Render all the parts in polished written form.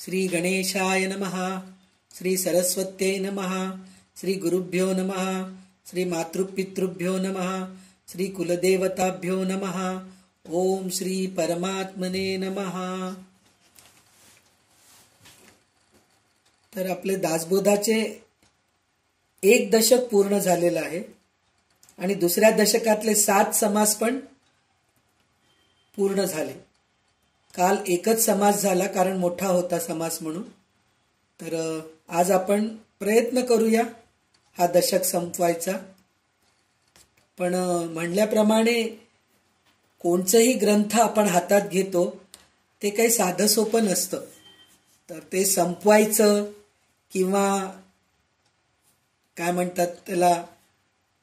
श्री गणेशाय नमः, श्री सरस्वत्यै नमः, श्री गुरुभ्यो नमः, श्री मातृपितृभ्यो नमः, श्री कुलदेवताभ्यो नमः. ओम श्री परमात्मने नमः. तर आपले दासबोधाचे 1 दशक पूर्ण झालेलं आहे आणि दुसऱ्या दशकातले 7 समास पण पूर्ण झाले. काल एकच समास झाला कारण मोठा होता समास म्हणून. तर आज आपण प्रयत्न करूया हा दशक संपवायचा. पण म्हणल्याप्रमाणे कोणचंही ग्रंथ आपण हातात घेतो ते काही साधं सोपं नसतं. तर ते संपवायचं किंवा काय म्हणतात त्याला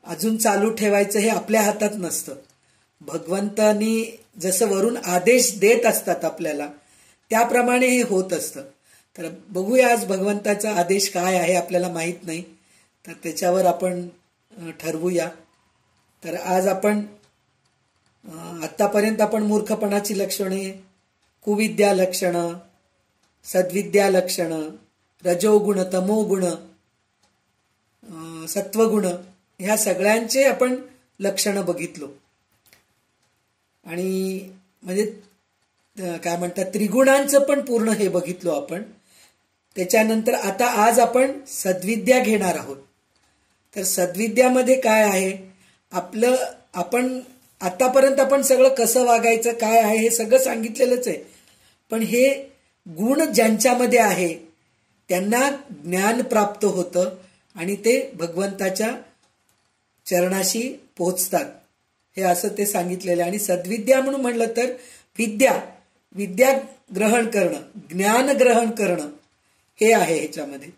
अजून चालू ठेवायचं हे आपल्या हातात नसतं. भगवंतानी जसं वरून आदेश देत असतात आपल्याला त्याप्रमाणे हे होत असतं. तर बघूया आज भगवंताचा आदेश काय आहे आपल्याला माहीत नाही, तर त्याच्यावर आपण ठरवूया. तर आज आपण आतापर्यंत आपण मूर्खपणाची लक्षणे, कुविद्या लक्षणं, सद्विद्या लक्षणं, रजोगुण, तमोगुण, सत्वगुण ह्या सगळ्यांचे आपण लक्षणं बघितलो. आणि म्हणजे काय म्हणतात त्रिगुणांचं पण पूर्ण हे बघितलो आपण. त्याच्यानंतर आता आज आपण सद्विद्या घेणार आहोत. तर सद्विद्यामध्ये काय आहे आपण आतापर्यंत आपण सगळं कसं वागायचं काय आहे हे सगळं सांगितलेलंच आहे. पण हे गुण ज्यांच्यामध्ये आहे त्यांना ज्ञान प्राप्त होतं आणि ते भगवंताच्या चरणाशी पोहोचतात हे असं ते सांगितलेलं आहे. आणि सद्विद्या म्हणून म्हटलं तर विद्या ग्रहण करणं, ज्ञान ग्रहण करणं हे आहे ह्याच्यामध्ये.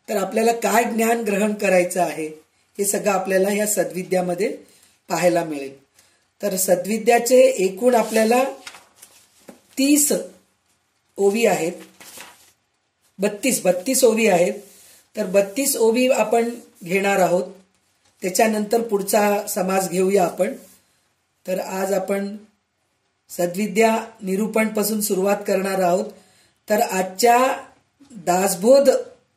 तर आपल्याला काय ज्ञान ग्रहण करायचं आहे हे सगळं आपल्याला ह्या सद्विद्यामध्ये पाहायला मिळेल. तर सद्विद्याचे एकूण आपल्याला 30 ओवी आहेत, 32 ओवी आहेत. तर 32 ओवी आपण घेणार आहोत. त्याच्यानंतर पुढचा समास घेऊया आपण. तर आज आपण सद्विद्या निरूपण पासून सुरुवात करणार आहोत. तर आजच्या दासबोध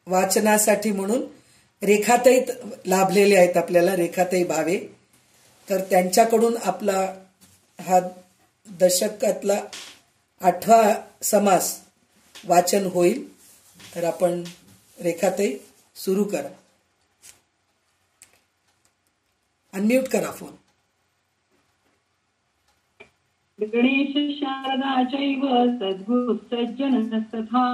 वाचनासाठी म्हणून रेखाताई लाभलेले आहेत आपल्याला, रेखाताई भावे. तर त्यांच्याकडून आपला हा दशकातला 8वा समास वाचन होईल. तर आपण रेखाताई सुरू करा. अनम्यूट करा फोन. गणेश शारदा चैव सद्गुरु सज्जनस्तथा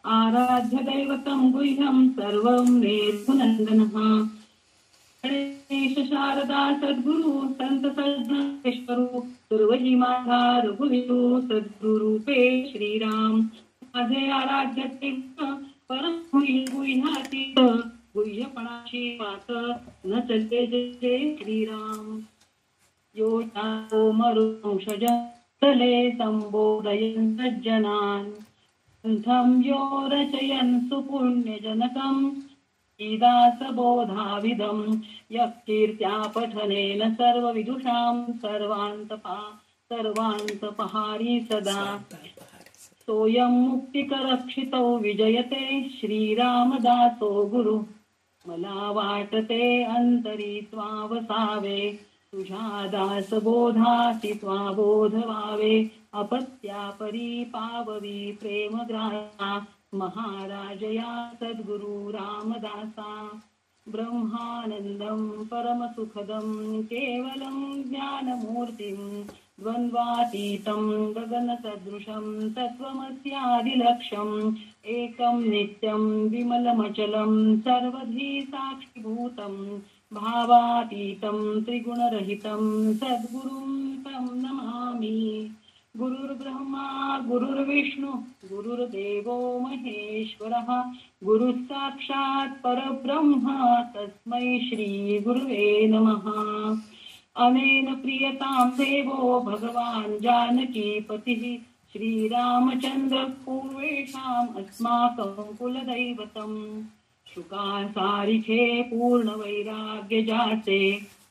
आराध्य दैवतं गुह्यं सर्वं निर्गुणनन्दनः. गणेश शारदा सद्गुरु संत सज्जनेश्वरू सर्वहि माझा रघुवीरू सद्गुरूपे श्रीराम. माझे आराध्य दैवत परम गुह्यातीत गुह्यपणाची मात न चलते जय श्रीराम. यो मरुंशज तले संबोधयन् सज्जनान् ग्रंथं यो रचयन् सुपुण्यजनकं दासबोधाविदं यत्कीर्त्या पठनेन सर्वविदुषां सर्वान्तपहारी सदा. सोऽयं मुक्तिकरक्षितौ विजयते श्रीरामदासो गुरु. मला वाटते अंतरी त्वा वसावे तुझ्या दासबोधासी त्वा बोध व्हावे. अपत्या परी पाववी प्रेमग्राह्या महाराजया सद्गुरु रामदासा. ब्रह्मानंदं परमसुखदं केवलं ज्ञानमूर्तिं द्वन्द्वातीतं गगनसदृशं तत्त्वमस्यादिलक्ष्यम् एकं नित्यं विमलमचलं सर्वधी साक्षीभूतं भावातीतं त्रिगुणरहितं सद्गुरुं तं नमामि. गुरुर्ब्रह्मा गुरुर्विष्णु गुरुर्देवो महेश्वरः गुरुः साक्षात् परब्रह्म तस्मै श्री गुरुवे नमः. अनेन प्रियतां देवो भगवान् जानकीपतिः श्रीरामचन्द्र पूर्वेषाम् अस्माकं कुलदैवतम्. शुकासारिखे पूर्णवैराग्य जाते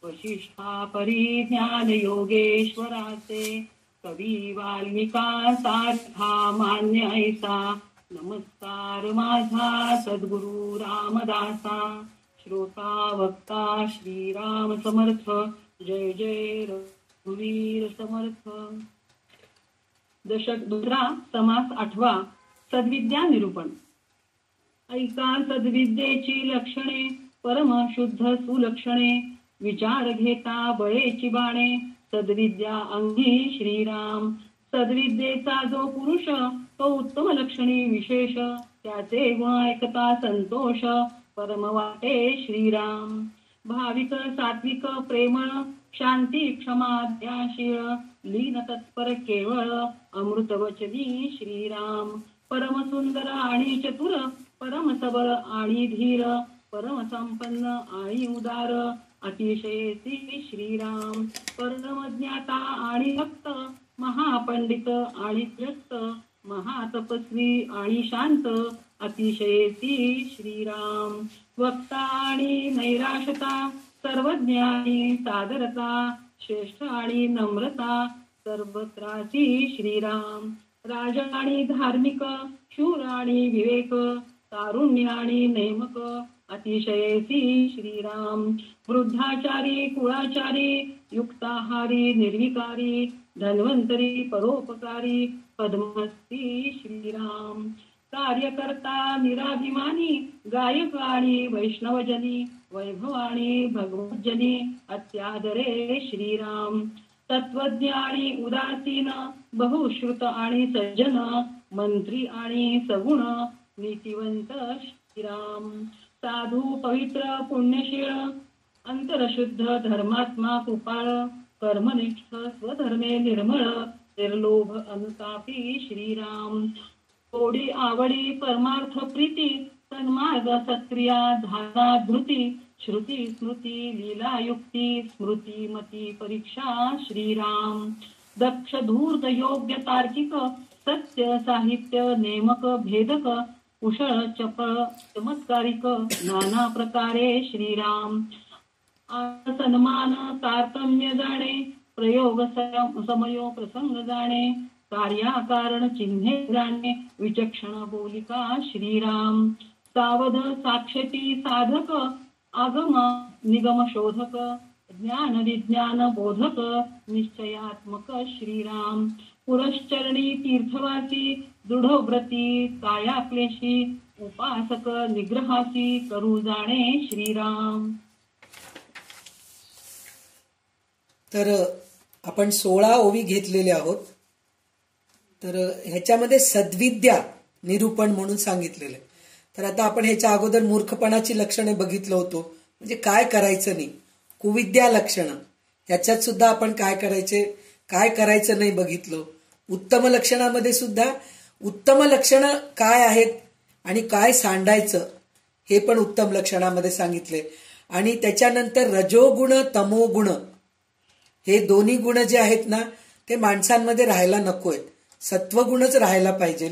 वशिष्ठा परिज्ञान योगेश्वराचे. कवी वाल्मिका सारखा मान्य ऐसा नमस्कार माझा सद्गुरु रामदासा, श्रोता वक्ता श्रीराम समर्थ, जय जय रघुवीर समर्थ. दशक दुसरा, समास आठवा, सद्विद्या निरूपण. ऐका सद्विद्येची लक्षणे, परम शुद्ध सुलक्षणे, विचार घेता बळेची बाणे, सद्विद्या अंगी श्रीराम. सद्विद्येचा जो पुरुष, तो उत्तम लक्षणी विशेष, त्याचे गुण ऐकता संतोष, परम वाटे श्रीराम. भाविक सात्विक प्रेमळ, शांती क्षमा ध्याशीळ, लीन तत्पर केवळ, अमृत वचनी श्रीराम. परम सुंदर आणि चतुर, परम सबळ आणि धीर, परम संपन्न आणि उदार, अतिशयसी श्रीराम. परम ज्ञाता आणि भक्त, महापंडित आणि व्यक्त, महातपस्वी आणि शांत, अतिशयसी श्रीराम. वक्ता आणि नैराशता, सर्वज्ञानी सादरता, श्रेष्ठ आणि नम्रता, सर्वत्रासी श्रीराम. राज आणि धार्मिक, शूर आणि विवेक, तारुण्य आणि नेमक, अतिशयसी श्रीराम. वृद्धाचारी कुळाचारी, युक्ताहारी निर्विकारी, धन्वंतरी परोपकारी, पद्मस्ती श्रीराम. कार्यकर्ता निराभिमानी, गायक आणि वैष्णवजनी, वैभव आणि भगवतजनी, अत्यादरे श्रीराम. तत्वज्ञ आणि उदासीन, बहुश्रुत आणि सज्जन, मंत्री आणि सगुण, नीतिवंत श्रीराम. साधू पवित्र पुण्यशीळ, अंतरशुद्ध धर्मात्मा कृपाळ, कर्मनिष्ठ स्वधर्मे निर्मळ, निर्लोभ अनुतापी श्रीराम. गोडी आवडी परमार्थ प्रीती, सन्मार्ग सत्क्रिया धारणा धृती, श्रुती स्मृती लीला युक्ती, स्मृती मती परीक्षा श्रीराम. दक्ष धूर्त योग्य तार्किक, सत्य साहित्य नेमक भेदक, कुशळ चपळ चमत्कारिक, नाना प्रकारे श्रीराम. सन्मान तारतम्य जाणे, प्रयोग समयो प्रसंग जाणे, कार्याकारण चिन्हे जाणे, विचक्षण बोलिका श्रीराम. सावध साक्षती साधक, आगम निगम शोधक, ज्ञान विज्ञान बोधक, निश्चयात्मक श्रीराम. पुरश्चरणी तीर्थवासी, दृढव्रती कायाक्लेशी, उपासक निग्रहासी, करू जाणे श्रीराम. तर आपण 16 ओवी घेतलेल्या आहोत. तर ह्याच्यामध्ये सद्विद्या निरूपण म्हणून सांगितलेलं आहे. तर आता आपण ह्याच्या अगोदर मूर्खपणाची लक्षणे बघितलं होतो, म्हणजे काय करायचं नाही, कुविद्या लक्षणं, ह्याच्यात सुद्धा आपण काय करायचं नाही बघितलं. उत्तम लक्षणामध्ये सुद्धा उत्तम लक्षणं काय आहेत आणि काय सांडायचं हे पण उत्तम लक्षणामध्ये सांगितले. आणि त्याच्यानंतर रजोगुण तमोगुण हे दोन्ही गुण जे आहेत ना, ते माणसांमध्ये राहायला नकोय, सत्वगुणच राहायला पाहिजे,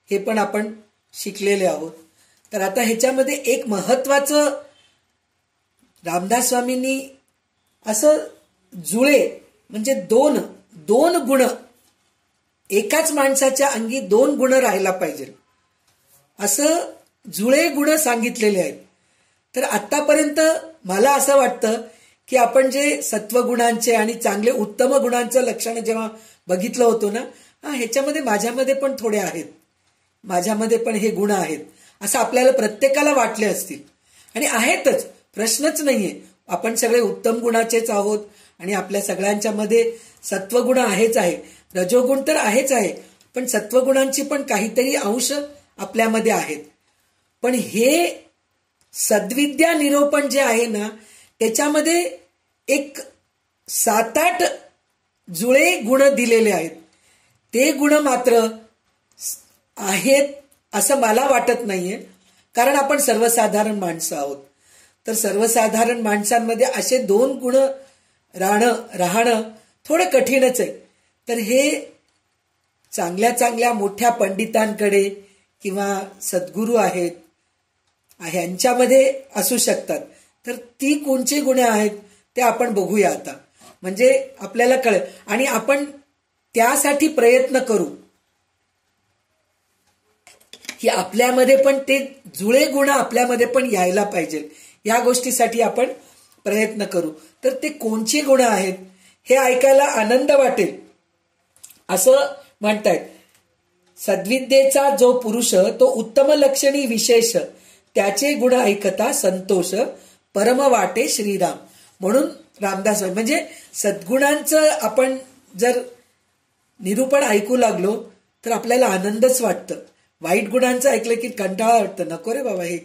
हे पण आपण शिकलेले आहोत. तर आता ह्याच्यामध्ये एक महत्वाचं रामदास स्वामींनी असं जुळे, म्हणजे दोन गुण, एकाच माणसाच्या अंगी 2 गुण राहायला पाहिजे, असं जुळे गुण सांगितलेले आहेत. तर आतापर्यंत मला असं वाटतं की आपण जे सत्वगुणांचे आणि चांगले उत्तम गुणांचं लक्षण जेव्हा बघितलं होतं ना, ह्याच्यामध्ये माझ्यामध्ये पण थोडे आहेत, माझ्यामध्ये पण हे गुण आहेत असं आपल्याला प्रत्येकाला वाटले असतील, आणि आहेतच, प्रश्नच नाहीये. आपण सगळे उत्तम गुणाचेच आहोत आणि आपल्या सगळ्यांच्या मध्ये सत्वगुण आहेच आहे, रजोगुण तर आहेच आहे, पण सत्वगुणांची पण काहीतरी अंश आपल्यामध्ये आहेत. पण हे सद्विद्या निरूपण जे आहे ना, त्याच्यामध्ये एक 7-8 जुळे गुण दिलेले आहेत. ते गुण मात्र आहेत असं मला वाटत नाहीये, कारण आपण सर्वसाधारण माणसं आहोत. तर सर्वसाधारण माणसांमध्ये असे 2 गुण राहणं थोडं कठीणच आहे. तर हे चांगल्या मोठ्या पंडितांकडे किंवा सद्गुरू आहेत ह्यांच्यामध्ये असू शकतात. तर ती कोणची गुण आहेत ते आपण बघूया आता, म्हणजे आपल्याला कळेल आणि आपण त्यासाठी प्रयत्न करू की आपल्यामध्ये पण ते जुळे गुण आपल्यामध्ये पण यायला पाहिजे. या गोष्टीसाठी आपण प्रयत्न करू. तर ते कोणची गुण आहेत हे ऐकायला आनंद वाटेल असं म्हणतायत. सद्विद्येचा जो पुरुष तो उत्तम लक्षणी विशेष, त्याचे गुण ऐकता संतोष, परम वाटे श्रीराम. म्हणून रामदास म्हणजे सद्गुणांचं आपण जर निरूपण ऐकू लागलो तर आपल्याला आनंदच वाटतं. वाईट गुणांचं ऐकलं की कंटाळा वाटतं, नको रे बाबा हे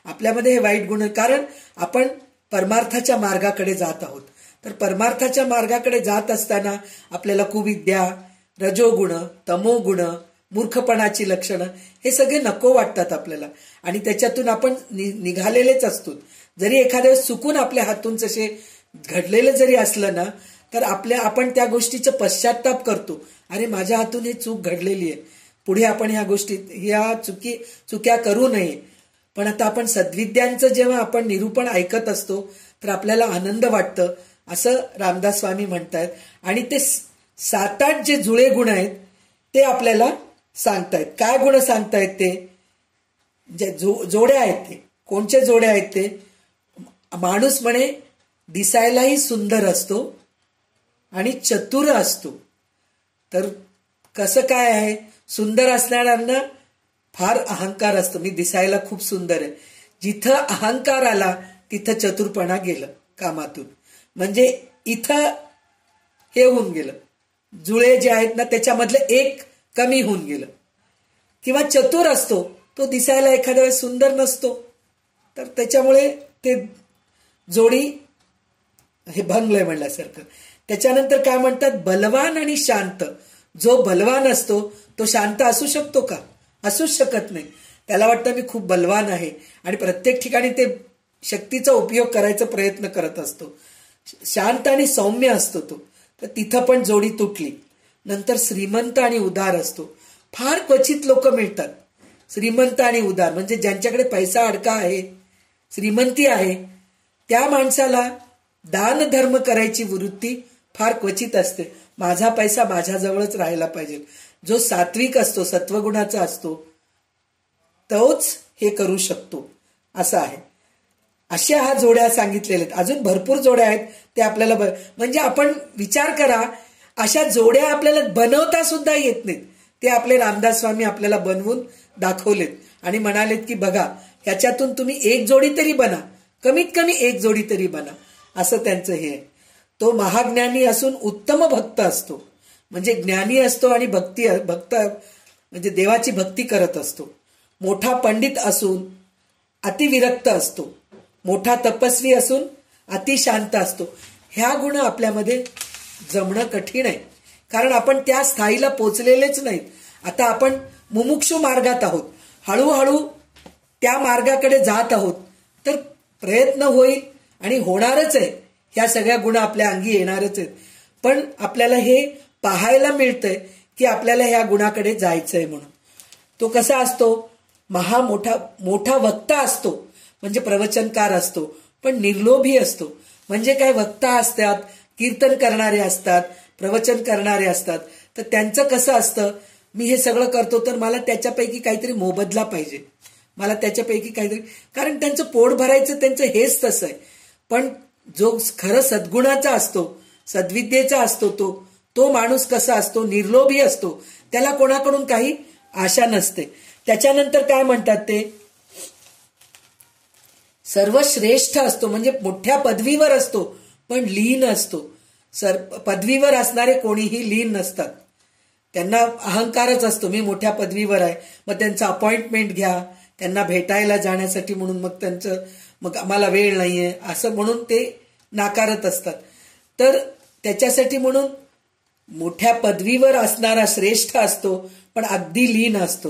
आपल्यामध्ये हे वाईट गुण. कारण आपण परमार्थाच्या मार्गाकडे जात आहोत. तर परमार्थाच्या मार्गाकडे जात असताना आपल्याला कुविद्या, रजोगुण, तमोगुण, मूर्खपणाची लक्षणं हे सगळे नको वाटतात आपल्याला. आणि त्याच्यातून आपण निघालेलेच असतो. जरी एखाद्या वेळेस चुकून आपल्या हातून तसे घडलेलं जरी असलं ना तर आपण त्या गोष्टीचं पश्चाताप करतो. अरे माझ्या हातून ही चूक घडलेली आहे, पुढे आपण ह्या चुक्या करू नये. पण आता आपण सद्विद्यांचं जेव्हा आपण निरूपण ऐकत असतो तर आपल्याला आनंद वाटतं असं रामदास स्वामी म्हणतायत. आणि ते 7-8 जे जुळे गुण आहेत ते आपल्याला सांगतायत. काय गुण सांगतायत ते? जे जोड्या आहेत ते कोणचे जोड्या आहेत ते? माणूस म्हणे दिसायलाही सुंदर असतो आणि चतुर असतो. तर कसं काय आहे? सुंदर असणाऱ्यांना फार अहंकार असतो. मी दिसायला खूप सुंदर आहे. जिथं अहंकार आला तिथं चतुरपणा गेलं कामातून. म्हणजे इथं हे होऊन गेलं, जुळे जे आहेत ना त्याच्यामधलं एक कमी होऊन गेलं. किंवा चतुर असतो तो दिसायला एखाद्या वेळेस सुंदर नसतो, तर त्याच्यामुळे ते जोडी हे भंगलंय म्हणल्यासारखं. त्याच्यानंतर काय म्हणतात? बलवान आणि शांत. जो बलवान असतो तो शांत असू शकतो का? असूच शकत नाही. त्याला वाटतं मी खूप बलवान आहे आणि प्रत्येक ठिकाणी ते शक्तीचा उपयोग करायचा प्रयत्न करत असतो. शांत आणि सौम्य असतो तो, तर तिथं पण जोडी तुटली. नंतर श्रीमंत आणि उदार असतो. फार क्वचित लोक मिळतात श्रीमंत आणि उदार, म्हणजे ज्यांच्याकडे पैसा अडका आहे, श्रीमंती आहे, त्या माणसाला दान धर्म करायची वृत्ती फार क्वचित असते. माझा पैसा माझ्याजवळच राहायला पाहिजे. जो सात्विक असतो, सत्वगुणाचा असतो, तोच हे करू शकतो असं आहे. अशा हा जोड्या सांगितलेल्या आहेत. अजून भरपूर जोड्या आहेत ते आपल्याला म्हणजे आपण विचार करा, अशा जोड्या आपल्याला बनवता सुद्धा येत नाहीत. ते आपले रामदास स्वामी आपल्याला बनवून दाखवलेत आणि म्हणालेत की बघा ह्याच्यातून तुम्ही एक जोडी तरी बना, कमीत कमी एक जोडी तरी बना, असं त्यांचं हे आहे. तो महाज्ञानी असून उत्तम भक्त असतो. म्हणजे ज्ञानी असतो आणि भक्त म्हणजे देवाची भक्ती करत असतो. मोठा पंडित असून अतिविरक्त असतो. मोठा तपस्वी असून अतिशांत असतो. ह्या गुण आपल्यामध्ये जमणं कठीण आहे, कारण आपण त्या स्थायीला पोचलेलेच नाहीत. आता आपण मुमुक्षु मार्गात आहोत, हळूहळू त्या मार्गाकडे जात आहोत. तर प्रयत्न होईल आणि होणारच आहे. ह्या सगळ्या गुण आपल्या अंगी येणारच आहेत. पण आपल्याला हे पाहायला मिळतंय की आपल्याला ह्या गुणाकडे जायचंय म्हणून. तो कसा असतो? मोठा वक्ता असतो, म्हणजे प्रवचनकार असतो, पण निर्लोभी असतो. म्हणजे काय? वक्ता असतात, कीर्तन करणारे असतात, प्रवचन करणारे असतात. तर त्यांचं कसं असतं? मी हे सगळं करतो तर मला त्याच्यापैकी काहीतरी मोबदला पाहिजे, मला त्याच्यापैकी काहीतरी, कारण त्यांचं पोट भरायचं त्यांचं हेच तसं आहे. पण जो खरं सद्गुणाचा असतो, सद्विद्येचा असतो, तो माणूस कसा असतो? निर्लोभी असतो. त्याला कोणाकडून काही आशा नसते. त्याच्यानंतर काय म्हणतात ते? सर्वश्रेष्ठ असतो, म्हणजे मोठ्या पदवीवर असतो पण लीन असतो. पदवीवर असणारे कोणीही लीन नसतात. त्यांना अहंकारच असतो, मी मोठ्या पदवीवर आहे, मग त्यांचं अपॉइंटमेंट घ्या, त्यांना भेटायला जाण्यासाठी म्हणून मग आम्हाला वेळ नाहीये असं म्हणून ते नाकारत असतात. तर त्याच्यासाठी म्हणून मोठ्या पदवीवर असणारा श्रेष्ठ असतो पण अगदी लीन असतो.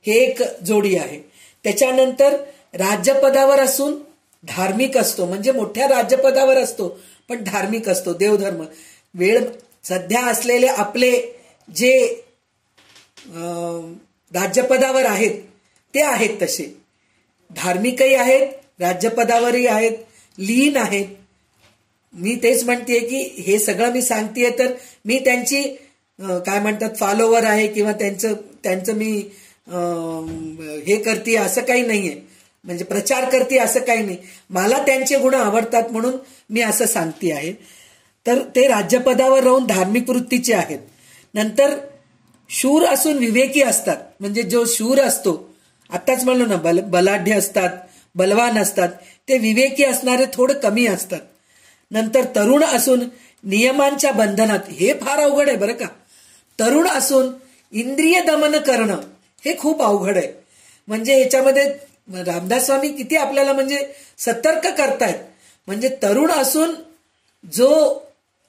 हे एक जोडी आहे. त्याच्यानंतर राज्यपदावर असून धार्मिक असतो, म्हणजे मोठ्या राज्यपदावर असतो पण धार्मिक असतो, देवधर्म. वेळ सध्या असलेले आपले जे राज्यपदावर आहेत ते आहेत तसे धार्मिकही आहेत, राज्यपदावरही आहेत, लीन आहेत. मी तेच म्हणतेय की हे सगळं मी सांगतेय तर मी त्यांची काय म्हणतात फॉलोवर आहे किंवा त्यांचं मी हे करते असं काही नाहीये, म्हणजे प्रचार करते असं काही नाही. मला त्यांचे गुण आवडतात म्हणून मी असं सांगते आहे. तर ते राज्यपदावर राहून धार्मिक वृत्तीचे आहेत. नंतर शूर असून विवेकी असतात. म्हणजे जो शूर असतो, आत्ताच म्हणलो ना, बलाढ्य असतात, बलवान असतात, ते विवेकी असणारे थोडं कमी असतात. नंतर तरुण असून नियमांच्या बंधनात, हे फार अवघड आहे बरं का. तरुण असून इंद्रिय दमन करणं हे खूप अवघड आहे. म्हणजे याच्यामध्ये रामदास स्वामी किती आपल्याला म्हणजे सतर्क करतायत. म्हणजे तरुण असून जो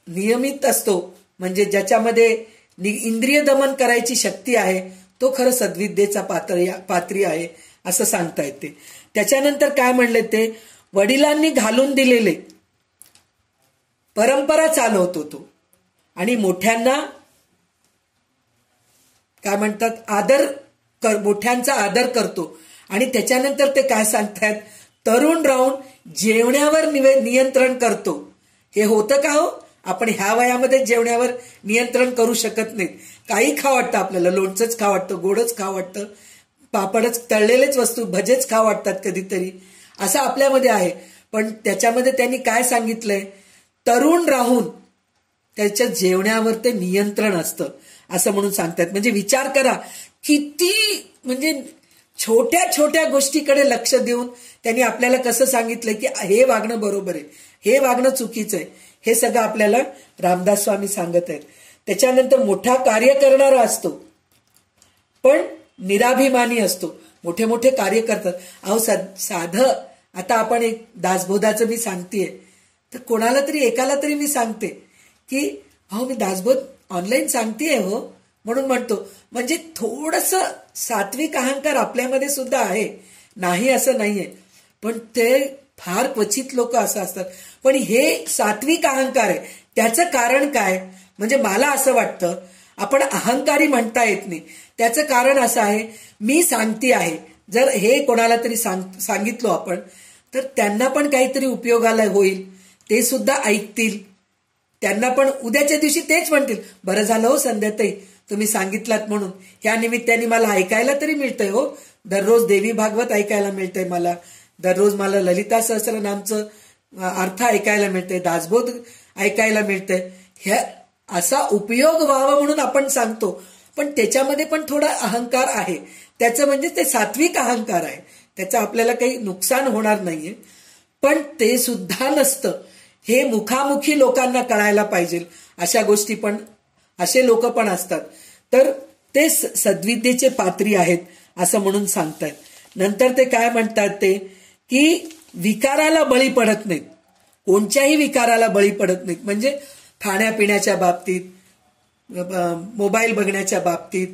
नियमित असतो, म्हणजे ज्याच्यामध्ये इंद्रिय दमन करायची शक्ती आहे, तो खरं सद्विद्येचा पात्री आहे असं सांगता येते. त्याच्यानंतर काय म्हणले ते, वडिलांनी घालून दिलेले परंपरा चालवतो तो, आणि मोठ्यांना काय म्हणतात, मोठ्यांचा आदर करतो. आणि त्याच्यानंतर ते काय सांगतायत, तरुण राहून जेवण्यावर नियंत्रण करतो. हे होतं का हो? आपण ह्या वयामध्ये जेवण्यावर नियंत्रण करू शकत नाहीत. काही खा वाटतं आपल्याला, लोणचंच खा वाटतं, गोडच खा वाटतं, पापडच, तळलेलेच वस्तू, भजेच खा वाटतात कधीतरी, असं आपल्यामध्ये आहे. पण त्याच्यामध्ये त्यांनी काय सांगितलंय, तरुण राहून त्याच्या जेवण्यावर ते नियंत्रण असतं असं म्हणून सांगतात. म्हणजे विचार करा, किती म्हणजे छोट्या छोट्या गोष्टीकडे लक्ष देऊन त्यांनी आपल्याला कसं सांगितलंय की हे वागणं बरोबर आहे, हे वागणं चुकीचं आहे. हे सगळं आपल्याला रामदास स्वामी सांगत आहेत. त्याच्यानंतर मोठा कार्य करणारा असतो पण निराभिमानी असतो. मोठे मोठे कार्य करतात. अहो साधं आता आपण एक दासबोधाचं मी सांगतेय, तर कोणाला तरी एकाला तरी मी सांगते की अहो मी दासबोध ऑनलाईन सांगतेय हो म्हणून म्हणतो. म्हणजे थोडस सात्विक अहंकार आपल्यामध्ये सुद्धा आहे, नाही असं नाहीये, पण ते फार क्वचित लोक असं असतात. पण हे सात्विक अहंकार आहे. त्याचं कारण काय, म्हणजे मला असं वाटतं आपण अहंकारी म्हणता येत नाही. त्याचं कारण असं आहे, मी सांगते आहे, जर हे कोणाला तरी सांगितलं आपण तर त्यांना पण काहीतरी उपयोगाला होईल, ते सुद्धा ऐकतील. त्यांना पण उद्याच्या दिवशी तेच म्हणतील, बरं झालं हो संध्याताई तुम्ही सांगितलात म्हणून, या निमित्ताने मला ऐकायला तरी मिळतंय हो. दररोज देवी भागवत ऐकायला मिळतंय मला, दररोज मला ललिता सहस्रनामचं अर्थ ऐकायला मिळतंय, दासबोध ऐकायला मिळतंय. हे असा उपयोग व्हावा म्हणून आपण सांगतो. पण त्याच्यामध्ये पण थोडा अहंकार आहे. त्याचं म्हणजे ते सात्विक अहंकार आहे, त्याचं आपल्याला काही नुकसान होणार नाहीये. पण ते सुद्धा नसतं, हे मुखामुखी लोकांना कळायला पाहिजे. अशा गोष्टी पण, असे लोक पण असतात. तर ते सद्विद्येचे पात्री आहेत असं म्हणून सांगतायत. नंतर ते काय म्हणतात ते की विकाराला बळी पडत नाहीत, कोणत्याही विकाराला बळी पडत नाहीत. म्हणजे खाण्यापिण्याच्या बाबतीत, मोबाईल बघण्याच्या बाबतीत,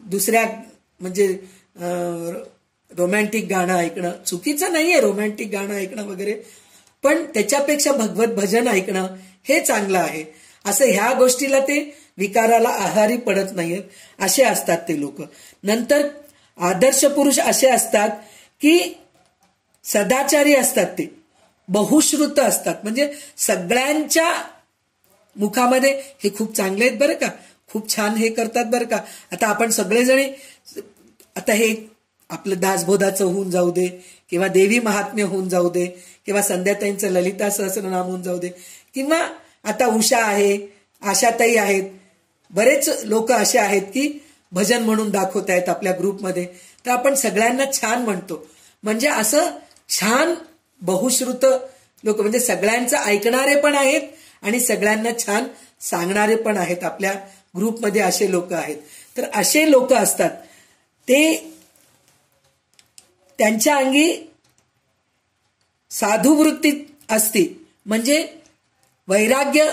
दुसऱ्या म्हणजे रोमॅन्टिक गाणं ऐकणं चुकीचं नाहीये, रोमॅन्टिक गाणं ऐकणं वगैरे, पण त्याच्यापेक्षा भगवत भजन ऐकणं हे चांगलं आहे. असं ह्या गोष्टीला ते विकाराला आहारी पडत नाहीत, असे असतात ते लोक. नंतर आदर्श पुरुष असे असतात की सदाचारी असतात, ते बहुश्रुत असतात. म्हणजे सगळ्यांच्या मुखामध्ये हे खूप चांगले आहेत बरं का, खूप छान हे करतात बरं का. आता आपण सगळेजणी, आता हे आपलं दासबोधाचं होऊन जाऊ दे, किंवा देवी महात्म्य होऊन जाऊ दे, किंवा संध्याताईंचं ललिता सहस्रनाम होऊन जाऊ दे, किंवा आता उषा आहे, आशाताई आहेत, बरेच लोक असे आहेत की भजन म्हणून दाखवत आहेत आपल्या ग्रुपमध्ये. तर आपण सगळ्यांना छान म्हणतो. म्हणजे असं छान बहुश्रुत लोक, म्हणजे सगळ्यांचं ऐकणारे पण आहेत आणि सगळ्यांना छान सांगणारे पण आहेत. आपल्या ग्रुपमध्ये असे लोक आहेत. तर असे लोक असतात ते, त्यांच्या अंगी साधुवृत्ती असते, म्हणजे वैराग्य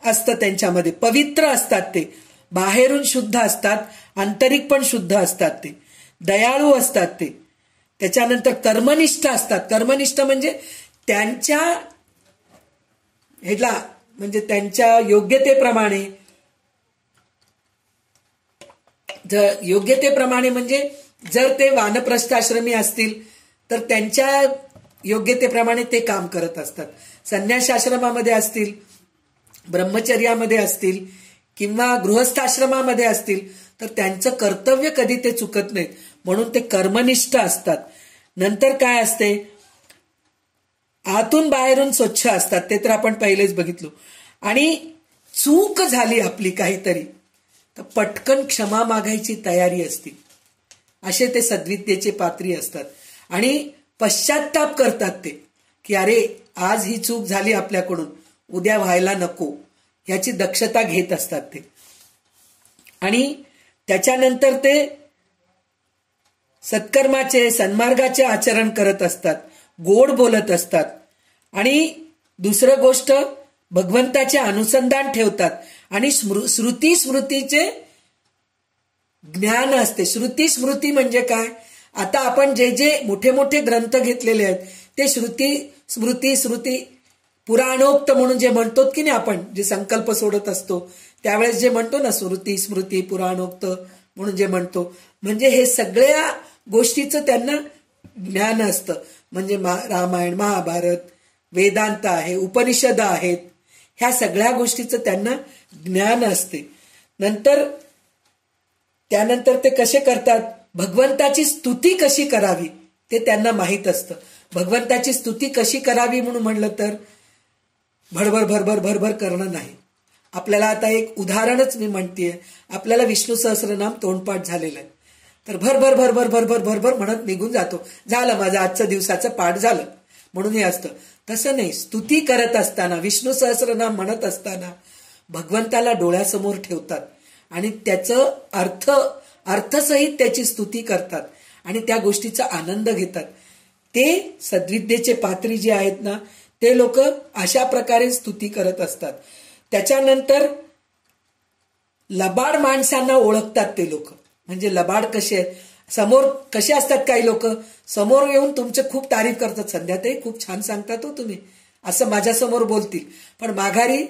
असतं त्यांच्यामध्ये, पवित्र असतात ते, बाहेरून शुद्ध असतात, आंतरिक पण शुद्ध असतात ते, दयाळू असतात ते. त्याच्यानंतर कर्मनिष्ठ असतात. कर्मनिष्ठ म्हणजे त्यांच्या ह्याला, म्हणजे त्यांच्या योग्यतेप्रमाणे, योग्यतेप्रमाणे म्हणजे जर ते वानप्रस्थाश्रमी असतील तर त्यांच्या योग्यतेप्रमाणे ते काम करत असतात. संन्यासाश्रमामध्ये असतील, ब्रह्मचर्यामध्ये असतील, किंवा गृहस्थाश्रमामध्ये असतील तर त्यांचं कर्तव्य कधी ते चुकत नाहीत. म्हणून ते कर्मनिष्ठ असतात. नंतर काय असते, आतून बाहेरून स्वच्छ असतात, ते तर आपण पहिलेच बघितलो. आणि चूक झाली आपली काहीतरी तर पटकन क्षमा मागायची तयारी असते. असे ते सद्विद्येचे पात्री असतात. आणि पश्चाताप करतात ते, की अरे आज ही चूक झाली आपल्याकडून, उद्या व्हायला नको, याची दक्षता घेत असतात ते. आणि त्याच्यानंतर ते सत्कर्माचे सन्मार्गाचे आचरण करत असतात, गोड बोलत असतात. आणि दुसरं गोष्ट, भगवंताचे अनुसंधान ठेवतात. आणि श्रुती स्मृतीचे ज्ञान असते. श्रुती स्मृती म्हणजे काय, आता आपण जे जे मोठे मोठे ग्रंथ घेतलेले आहेत ते श्रुती पुराणोक्त म्हणून जे म्हणतो की नाही, आपण जे संकल्प सोडत असतो त्यावेळेस जे म्हणतो ना, श्रुती स्मृती पुराणोक्त म्हणून जे म्हणतो, म्हणजे हे सगळ्या गोष्टीचं त्यांना ज्ञान असतं. म्हणजे रामायण, महाभारत, वेदांत आहे, उपनिषद आहेत, ह्या सगळ्या गोष्टीचं त्यांना ज्ञान असते. त्यानंतर ते कसे करतात, भगवंताची स्तुती कशी करावी ते त्यांना माहीत असतं. भगवंताची स्तुती कशी करावी म्हणून म्हणलं तर भरभर भरभर भरभर करणं नाही. आपल्याला आता एक उदाहरणच मी म्हणतेय, आपल्याला विष्णू सहस्रनाम तोंडपाठ झालेलं आहे, तर भरभर भरभर भरभर भरभर म्हणत निघून जातो, झालं माझं आजच्या दिवसाचं पाठ झालं म्हणून हे असतं. तसं नाही, स्तुती करत असताना, विष्णू सहस्रनाम म्हणत असताना भगवंताला डोळ्यासमोर ठेवतात आणि त्याचं अर्थसहित त्याची स्तुती करतात आणि त्या गोष्टीचा आनंद घेतात. ते सद्विद्येचे पात्री जे आहेत ना, ते लोक अशा प्रकारे स्तुती करत असतात. त्याच्यानंतर लबाड माणसांना ओळखतात ते लोक. म्हणजे लबाड कसे आहेत, समोर कसे असतात, काही लोक समोर येऊन तुमचे खूप तारीफ करतात, संध्याताई खूप छान सांगतात हो तुम्ही, असं माझ्यासमोर बोलतील, पण माघारी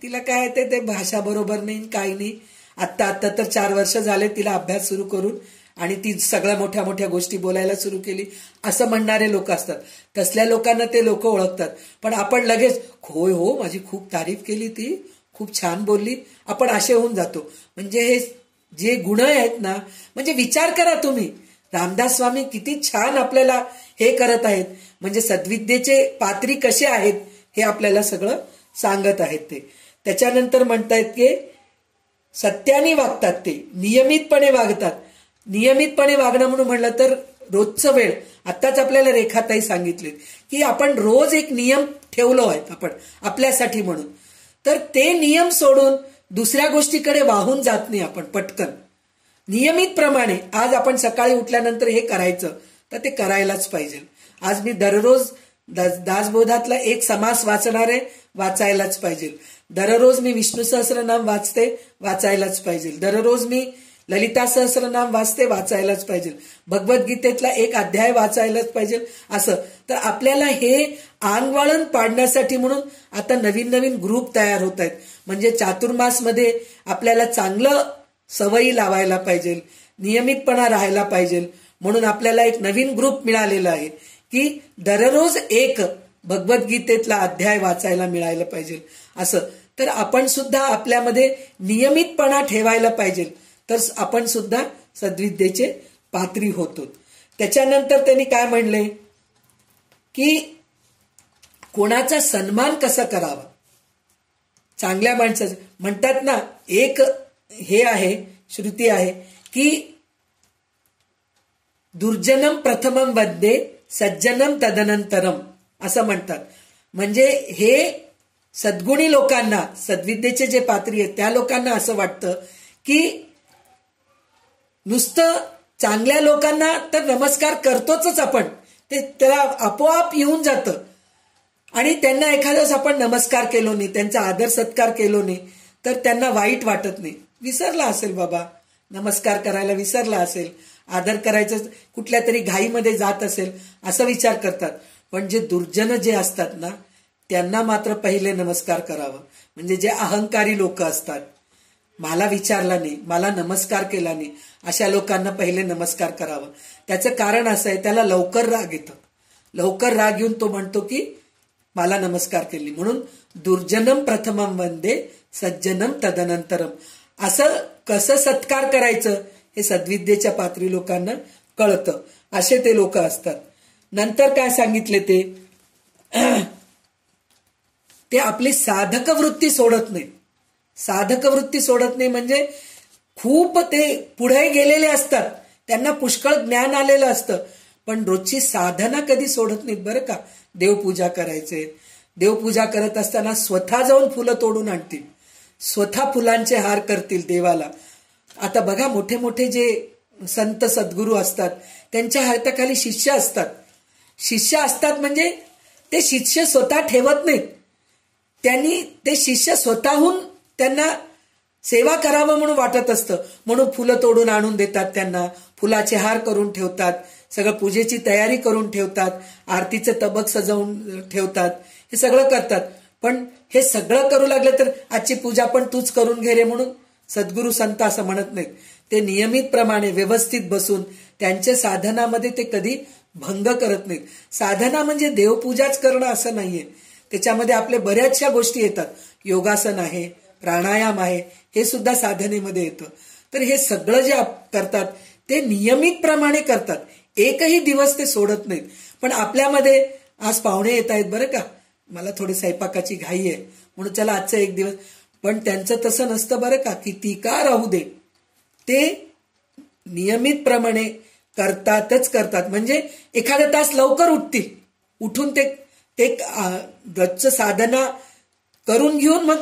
तिला काय ते भाषा बरोबर नाही, काही नाही, आत्ता तर 4 वर्ष झाले तिला अभ्यास सुरू करून आणि ती सगळ्या मोठ्या मोठ्या गोष्टी बोलायला सुरू केली, असं म्हणणारे लोक असतात. तसल्या लोकांना ते लोक ओळखतात. पण आपण लगेच होय हो माझी खूप तारीफ केली, ती खूप छान बोलली, आपण असे होऊन जातो. म्हणजे हे जे गुण आहेत ना, म्हणजे विचार करा तुम्ही, रामदास स्वामी किती छान आपल्याला हे करत आहेत, म्हणजे सद्विद्येचे पात्री कसे आहेत हे आपल्याला सगळं सांगत आहेत ते. त्याच्यानंतर म्हणतायत की सत्याने वागतात, ते नियमितपणे वागतात. नियमितपणे वागणं म्हणून म्हणलं तर रोजचं वेळ, आत्ताच आपल्याला रेखाताई सांगितले की आपण रोज एक नियम ठेवलो आहेत आपण आपल्यासाठी म्हणून, तर ते नियम सोडून दुसऱ्या गोष्टीकडे वाहून जात नाही आपण पटकन. नियमितप्रमाणे आज आपण सकाळी उठल्यानंतर हे करायचं तर ते करायलाच पाहिजे. आज मी दररोज दासबोधातला एक समास वाचणार आहे, वाचायलाच पाहिजे. दररोज मी विष्णू सहस्रनाम वाचायलाच पाहिजे. दररोज मी ललिता सहस्रनाम वाचायलाच पाहिजे. भगवद्गीतेतला एक अध्याय वाचायलाच पाहिजे. असं तर आपल्याला हे आंगवळण पाडण्यासाठी म्हणून आता नवीन नवीन ग्रुप तयार होत आहेत. म्हणजे चातुर्मासमध्ये आपल्याला चांगलं सवयी लावायला पाहिजे, नियमितपणा राहायला पाहिजे, म्हणून आपल्याला एक नवीन ग्रुप मिळालेला आहे की दररोज एक भगवद्गीतेतला अध्याय वाचायला मिळायला पाहिजे. असं तर आपण सुद्धा आपल्यामध्ये नियमितपणा ठेवायला पाहिजे, तर आपण सुद्धा सद्विद्येचे पात्री होतो. त्याच्यानंतर त्यांनी काय म्हणले की कोणाचा सन्मान कसा करावा, चांगल्या माणसाचं म्हणतात ना, एक हे आहे श्रुती आहे की दुर्जनम प्रथमम वद्ये सज्जनम तदनंतरम असं म्हणतात. म्हणजे हे सद्गुणी लोकांना, सद्विद्येचे जे पात्री आहेत त्या लोकांना असं वाटतं की नुसतं चांगल्या लोकांना तर नमस्कार करतोच आपण, ते त्याला आपोआप येऊन जातं. आणि त्यांना एखाद्याच आपण नमस्कार केलो नाही, त्यांचा आदर सत्कार केलो नाही तर त्यांना वाईट वाटत नाही. विसरला असेल बाबा, नमस्कार करायला विसरला असेल, आदर करायचं कुठल्या तरी घाईमध्ये जात असेल असं विचार करतात. पण जे दुर्जन जे असतात ना त्यांना मात्र पहिले नमस्कार करावं. म्हणजे जे अहंकारी लोक असतात, मला विचारला नाही, मला नमस्कार केला नाही, अशा लोकांना पहिले नमस्कार करावं. त्याचं कारण असं आहे, त्याला लवकर राग येतं. लवकर राग येऊन तो म्हणतो की मला नमस्कार केली. म्हणून दुर्जनम प्रथमम वंदे सज्जनम तदनंतरम. असं कसं सत्कार करायचं हे सद्विद्येच्या पात्री लोकांना कळतं. असे ते लोक असतात. नंतर काय सांगितले ते आपली साधक वृत्ती सोडत नाहीत. साधक वृत्ती सोडत नाही म्हणजे खूप ते पुढे गेलेले असतात, त्यांना पुष्कळ ज्ञान आलेलं असतं, पण रोजची साधना कधी सोडत नाहीत बरं का. देवपूजा करायचे, देवपूजा करत असताना स्वतः जाऊन फुलं तोडून आणतील, स्वतः फुलांचे हार करतील देवाला. आता बघा मोठे मोठे जे संत सद्गुरू असतात त्यांच्या हाताखाली शिष्य असतात. शिष्य असतात म्हणजे ते शिष्य स्वतः ठेवत नाहीत, त्यांनी ते शिष्य स्वतःहून त्यांना सेवा करावं म्हणून वाटत असतं, म्हणून फुलं तोडून आणून देतात, त्यांना फुलाचे हार करून ठेवतात, सगळं पूजेची तयारी करून ठेवतात, आरतीचं तबक सजवून ठेवतात, हे सगळं करतात. पण हे सगळं करू लागले तर आजची पूजा पण तूच करून घे रे म्हणून सद्गुरू संत असं म्हणत नाहीत. ते नियमितप्रमाणे व्यवस्थित बसून त्यांच्या साधनामध्ये ते कधी भंग करत नाहीत. साधना म्हणजे देवपूजाच करणं असं नाहीये, त्याच्यामध्ये आपल्या बऱ्याचशा गोष्टी येतात. योगासन आहे, प्राणायाम आहे, हे सुद्धा साधनेमध्ये येतं. तर हे सगळं जे करतात ते नियमितप्रमाणे करतात, एकही दिवस ते सोडत नाहीत. पण आपल्यामध्ये आज पाहुणे येत आहेत बरं का, मला थोडी स्वयंपाकाची घाई आहे म्हणून चला आजचा एक दिवस, पण त्यांचं तसं नसतं बरं का. किती का राहू दे, ते नियमितप्रमाणे करतातच करतात. म्हणजे एखादा तास लवकर उठतील, उठून ते रोजचं साधना करून घेऊन मग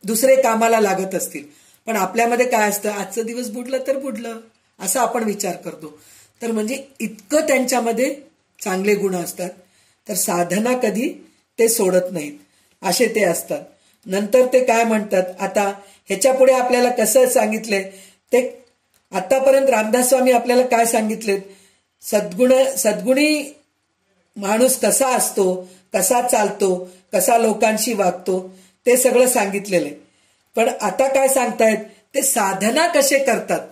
दुसरे कामाला लागत असतील. पण आपल्यामध्ये काय असतं, आजचा दिवस बुडलं तर बुडलं असा आपण विचार करतो. तर म्हणजे इतकं त्यांच्यामध्ये चांगले गुण असतात. तर साधना कधी ते सोडत नाहीत, असे ते असतात. नंतर ते काय म्हणतात, आता ह्याच्या पुढे आपल्याला कसं सांगितलंय ते आतापर्यंत रामदास स्वामी आपल्याला काय सांगितलेत, सद्गुणी माणूस कसा असतो, कसा चालतो, कसा लोकांशी वागतो, ते सगळं सांगितलेलं आहे. पण आता काय सांगतायत, ते साधना कसे करतात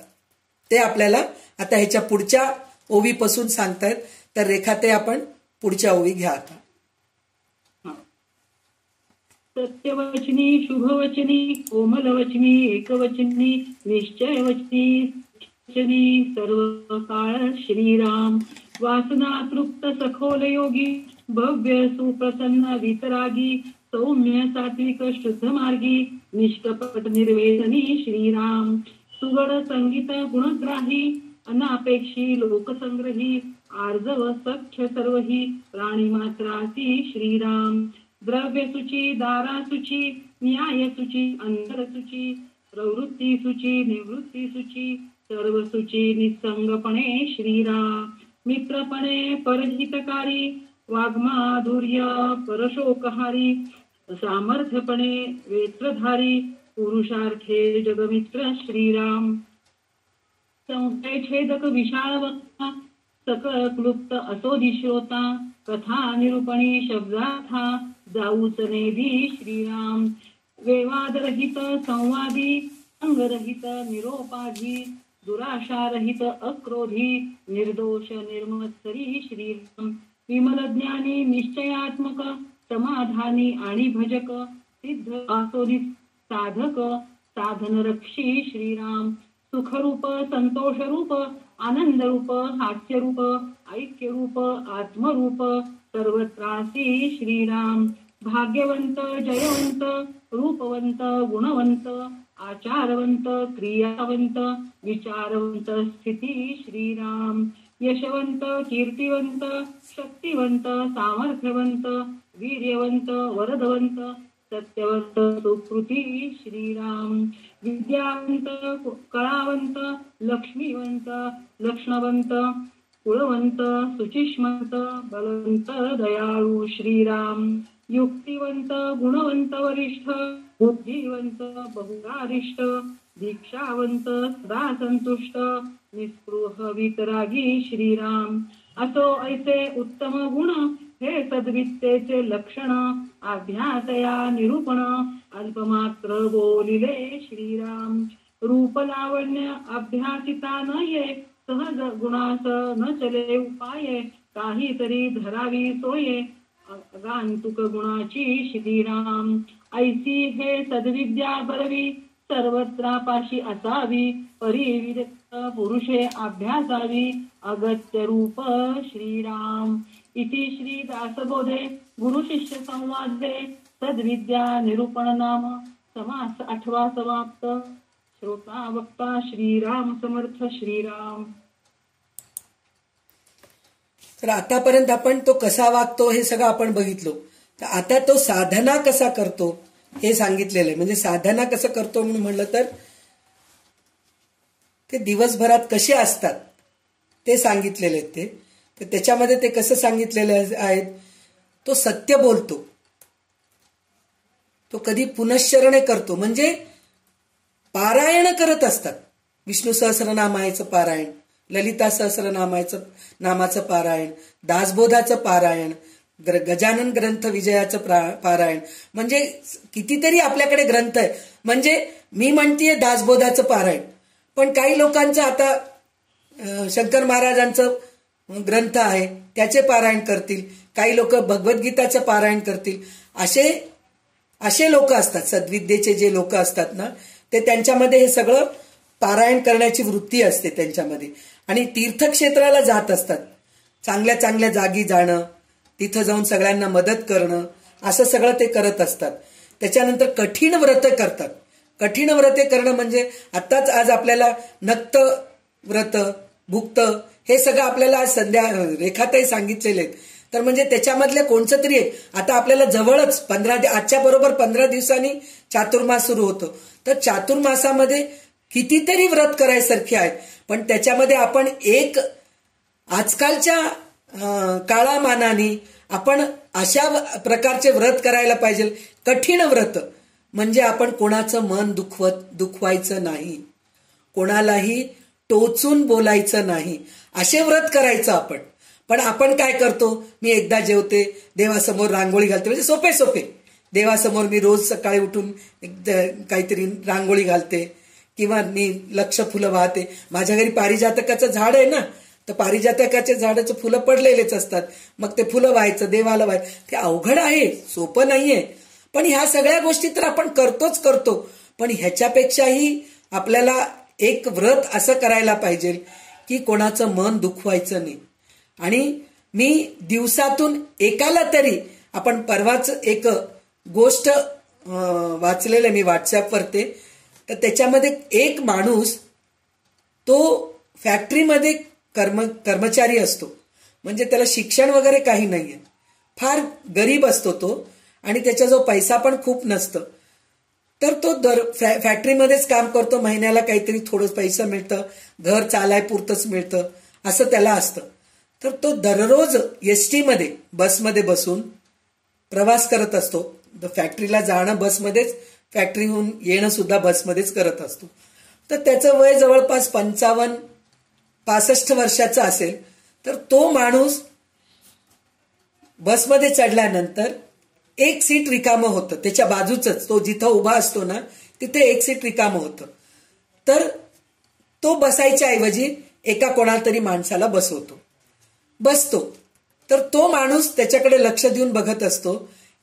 ते आपल्याला आता ह्याच्या पुढच्या ओवीपासून सांगतायत. तर रेखा ते आपण पुढच्या ओवी घ्या आता. सत्यवचनी, शुभवचनी, कोमलवचनी, एकवचनी, निश्चयवचनी, सर्व काळ श्रीराम. वासना तृप्त सखोल योगी, भव्य सुप्रसन्न वितरागी, सौम्य सात्विक शुद्ध मार्गी, निष्कपट निर्वेदनी श्रीराम. सुगड संगीत गुणग्राही, अनापेक्षी लोकसंग्रही, आर्जव सख्य सर्वही, प्राणी मात्रासी श्रीराम. द्रव्य सुची, दारा सुची, न्याय सुची, अंतर सुची, प्रवृत्ती सुची, निवृत्ती सुची, सर्व सुची निसंगपणे श्रीराम. मित्रपणे परहितकारी, वाग्माधुर्य परशोकहारी, सामर्थ्यपणे वेत्रधारी, पुरुषार्थे जगमित्र श्रीराम. संशय छेदक विशाळ वक्ता, सकळ क्लुप्त असोदी श्रोता, कथा निरूपणी शब्दार्था, जाऊच नेदी श्रीराम. वेवादरहित संवादी, अंगरहित निरोपाधी, दुराशारहित अक्रोधी, निर्दोष निर्मत्सरी श्रीराम. विमल ज्ञानी निश्चयात्मक, समाधानी आणि भजक, सिद्ध आसोदित साधक, साधनरक्षी श्रीराम. सुखरूप, संतोषरूप, आनंदरूप, हास्यरूप, ऐक्यरूप, आत्मरूप, सर्वत्रासी श्रीराम. भाग्यवंत, जयवंत, रूपवंत, गुणवंत, आचारवंत, क्रियावंत, विचारवंत, स्थिती श्रीराम. यशवंत, कीर्तिवंत, शक्तिवंत, सामर्थ्यवंत, वीर्यवंत, वरदवंत, सत्यवंत, सुकृती श्रीराम. विद्यावंत, कळावंत, लक्ष्मीवंत, लक्षणवंत, कुळवंत, सुचिष्मंत, बलवंत, दयाळू श्रीराम. युक्तिवंत, गुणवंत, वरिष्ठ, बुद्धिवंत, बहुरारिष्ट, दीक्षावंत, सदा संतुष्ट, निस्पृह वितरागी श्रीराम. असो ऐसे उत्तम गुण, हे सद्विद्येचे लक्षण, अभ्यासया निरूपण, अल्पमात्र बोलिले श्रीराम. रूप लावण्य अभ्यासिता न ये, सहज गुणास न चले उपाये, काहीतरी धरावी सोये, अगांतुक गुणाची श्रीराम. ऐसी हे सद्विद्या बरवी, सर्वत्रापाशी असावी, परिविरक्त पुरुषे अभ्यासावी, अगत्य रूप श्रीराम. इति श्री दासबोधे गुरु शिष्य संवादे सद्विद्या निरूपण नाम समास 8वा समाप्त. श्रोता वक्ता श्रीराम समर्थ श्रीराम. तर आतापर्यंत आपण तो कसा वागतो हे सगळं आपण बघितलो. तर आता तो साधना कसा करतो हे सांगितलेलं आहे. म्हणजे साधना कसं करतो म्हणून म्हणलं तर ते दिवसभरात कसे असतात ते सांगितलेले आहेत. ते तर त्याच्यामध्ये ते कसं सांगितलेले आहेत, तो सत्य बोलतो, तो कधी पुनश्चरणे करतो, म्हणजे पारायण करत असतात. विष्णू सहस्रनामाचं पारायण, ललिता सहस्रनामाचं पारायण, दासबोधाचं पारायण, गजानन ग्रंथ विजयाचं पारायण, म्हणजे कितीतरी आपल्याकडे ग्रंथ आहे. म्हणजे मी म्हणतीये दासबोधाचं पारायण, पण काही लोकांचं आता शंकर महाराजांचं ग्रंथ आहे त्याचे पारायण करतील, काही लोक भगवद्गीताचं पारायण करतील. असे लोक असतात, सद्विद्येचे जे लोक असतात ना, ते त्यांच्यामध्ये हे सगळं पारायण करण्याची वृत्ती असते त्यांच्यामध्ये. आणि तीर्थक्षेत्राला जात असतात, चांगल्या चांगल्या जागी जाणं, तिथं जाऊन सगळ्यांना मदत करणं, असं सगळं ते करत असतात. त्याच्यानंतर कठीण व्रत करतात. कठीण व्रते करणं म्हणजे आताच आज आपल्याला नक्त व्रत, भुक्त हे सगळं आपल्याला आज रेखाताई सांगितलेले आहेत. तर म्हणजे त्याच्यामधले कोणचं तरी आता आपल्याला जवळच आजच्या बरोबर 15 दिवसांनी चातुर्मास सुरू होतो. तर चातुर्मासामध्ये कितीतरी व्रत करायसारखे आहेत, पण त्याच्यामध्ये आपण एक आजकालच्या काळामानाने आपण अशा प्रकारचे व्रत करायला पाहिजे. कठीण व्रत म्हणजे आपण कोणाचं मन दुखवायचं नाही, कोणालाही टोचून बोलायचं नाही, असे व्रत करायचं आपण. पण आपण काय करतो, मी एकदा जेवते, देवासमोर रांगोळी घालते, म्हणजे सोपे देवासमोर मी रोज सकाळी उठून काहीतरी रांगोळी घालते, किंवा मी लक्ष फुलं वाहते. माझ्या घरी पारिजातकाचं झाड आहे ना, तर पारिजातकाच्या झाडाचं फुलं पडलेलेच असतात, मग ते फुलं व्हायचं, देवाला व्हायचं. ते अवघड आहे, सोपं नाहीये. पण ह्या सगळ्या गोष्टी तर आपण करतो. पण ह्याच्यापेक्षाही आपल्याला एक व्रत असं करायला पाहिजे की कोणाचं मन दुखवायचं नाही. आणि मी दिवसातून एकाला तरी, आपण परवाच एक गोष्ट वाचलेलं मी व्हॉट्सअपवरती, तर त्याच्यामध्ये एक माणूस तो फॅक्टरीमध्ये कर्मचारी असतो, म्हणजे त्याला शिक्षण वगैरे काही नाहीये, फार गरीब असतो तो, आणि त्याच्याजवळ पैसा पण खूप नसतं. तर तो फॅक्टरीमध्येच काम करतो, महिन्याला काहीतरी थोडं पैसा मिळतं, घर चालाय पुरतंच मिळतं, असं त्याला असतं. तर तो दररोज एसटी मध्ये, बसमध्ये बसून प्रवास करत असतो. फॅक्टरीला जाणं बसमध्येच, फॅक्टरीहून येणं सुद्धा बसमध्येच करत असतो. तर त्याचं वय जवळपास 55-65 वर्षाचं असेल. तर तो माणूस बसमध्ये चढल्यानंतर एक सीट रिकामं होतं, त्याच्या बाजूचंच, तो जिथं उभा असतो ना तिथे एक सीट रिकामं होतं. तर तो बसायच्या ऐवजी एका कोणाला तरी माणसाला बसतो. तर तो माणूस त्याच्याकडे लक्ष देऊन बघत असतो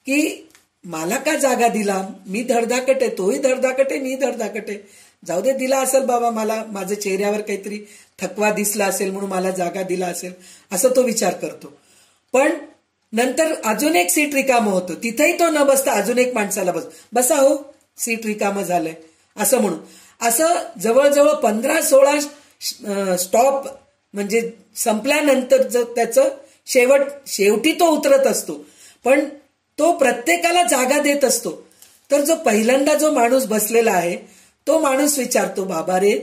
की मला का जागा दिला, मी धडधाकट आहे, तोही धडधाकट आहे, मी धडधाकट आहे, जाऊ दे, दिला असेल बाबा, मला माझ्या चेहऱ्यावर काहीतरी थकवा दिसला असेल म्हणून मला जागा दिला असेल, असं तो विचार करतो. पण नंतर अजून एक सीट रिकामं होतं, तिथेही तो न बसता अजून एक माणसाला बसा हो, सीट रिकामं झालंय असं म्हणून. असं जवळजवळ 15-16 स्टॉप म्हणजे संपल्यानंतर त्याचं शेवटी तो उतरत असतो, पण तो प्रत्येकाला जागा देत असतो. तर जो पहिल्यांदा जो माणूस बसलेला आहे तो माणूस विचारतो, बाबा रे,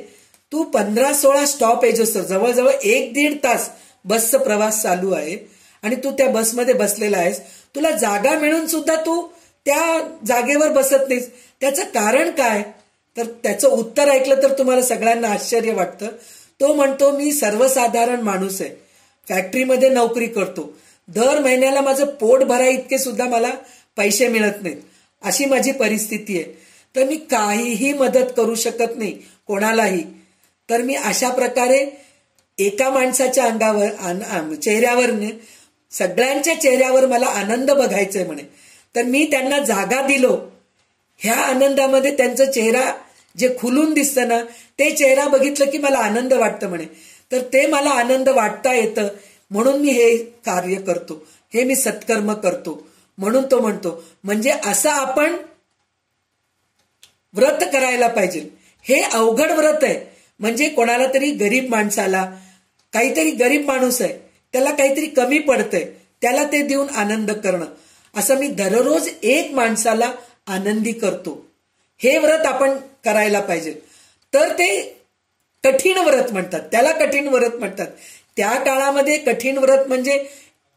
तू 15-16 स्टॉप आहे, जो जवळजवळ 1-1.5 तास बसचा प्रवास चालू आहे आणि तू त्या बसमध्ये बसलेला आहेस, तुला जागा मिळून सुद्धा तू त्या जागेवर बसत नाहीस, त्याचं कारण काय? तर त्याचं उत्तर ऐकलं तर तुम्हाला सगळ्यांना आश्चर्य वाटतं. तो म्हणतो, मी सर्वसाधारण माणूस आहे, फॅक्टरीमध्ये नोकरी करतो, दर महिन्याला माझं पोट भराय इतके सुद्धा मला पैसे मिळत नाहीत, अशी माझी परिस्थिती आहे. तर मी काहीही मदत करू शकत नाही कोणालाही. तर मी अशा प्रकारे एका माणसाच्या अंगावर, चेहऱ्यावर, सगळ्यांच्या चेहऱ्यावर मला आनंद बघायचंय म्हणे. तर मी त्यांना जागा दिलो, ह्या आनंदामध्ये त्यांचा चेहरा जे खुलून दिसतं ना ते चेहरा बघितलं की मला आनंद वाटतं म्हणे. तर ते मला आनंद वाटता येतं म्हणून मी हे कार्य करतो, हे मी सत्कर्म करतो म्हणून तो म्हणतो. म्हणजे असं आपण व्रत करायला पाहिजे. हे अवघड व्रत आहे. म्हणजे कोणाला तरी गरीब माणसाला, काहीतरी गरीब माणूस आहे त्याला काहीतरी कमी पडतंय त्याला ते देऊन आनंद करणं, असं मी दररोज एक माणसाला आनंदी करतो, हे व्रत आपण करायला पाहिजे. तर ते कठीण व्रत म्हणतात, त्याला कठीण व्रत म्हणतात. त्या काळामध्ये कठीण व्रत म्हणजे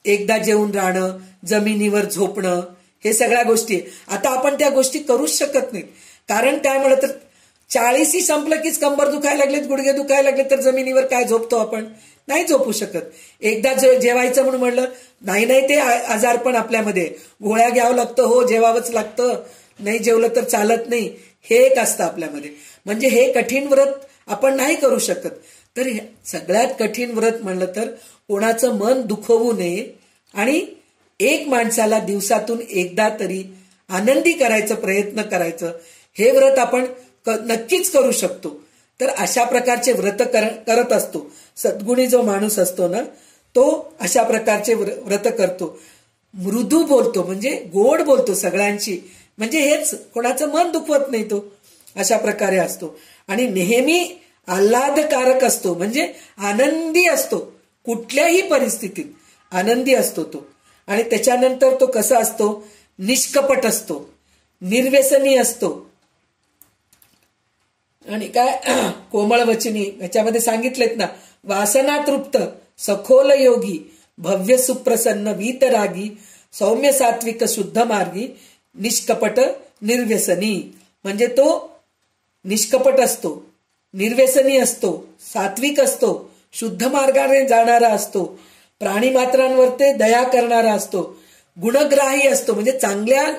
एकदा जेवून राहणं, जमिनीवर झोपणं, हे सगळ्या गोष्टी. आता आपण त्या गोष्टी करूच शकत नाही. कारण त्यामुळे तर 40 संपलं कीच कंबर दुखायला लागलेत, गुडघे दुखायला लागले, तर जमिनीवर काय झोपतो आपण? नाही झोपू शकत. एकदा जेवायचं म्हणून म्हणलं नाही, ते आजार पण आपल्यामध्ये, गोळ्या घ्यावं लागतं, हो जेवावंच लागतं, नाही जेवलं तर चालत नाही, हे एक असतं आपल्यामध्ये. म्हणजे हे कठीण व्रत आपण नाही करू शकत. तर सगळ्यात कठीण व्रत म्हणलं तर कोणाचं मन दुखवू नये आणि एक माणसाला दिवसातून एकदा तरी आनंदी करायचं प्रयत्न करायचं, हे व्रत आपण नक्कीच करू शकतो. तर अशा प्रकारचे व्रत करत असतो. सद्गुणी जो माणूस असतो ना तो अशा प्रकारचे व्रत करतो. मृदू बोलतो म्हणजे गोड बोलतो सगळ्यांशी, म्हणजे हेच कोणाचं मन दुखवत नाही, तो अशा प्रकारे असतो. आणि नेहमी आल्हादकारक असतो म्हणजे आनंदी असतो, कुठल्याही परिस्थितीत आनंदी असतो तो. आणि त्याच्यानंतर तो कसा असतो? निष्कपट असतो, निर्व्यसनी असतो. आणि काय कोमळ वचनी याच्यामध्ये सांगितलेत ना, वासना तृप्त सखोल योगी भव्य सुप्रसन्न वीतरागी सौम्य सात्विक शुद्ध मार्गी निष्कपट निर्व्यसनी. म्हणजे तो निष्कपट असतो, निर्व्यसनी असतो, सात्विक असतो, शुद्ध मार्गाने जाणारा असतो, प्राणी मात्रांवर ते दया करणारा असतो, गुणग्राही असतो म्हणजे चांगल्या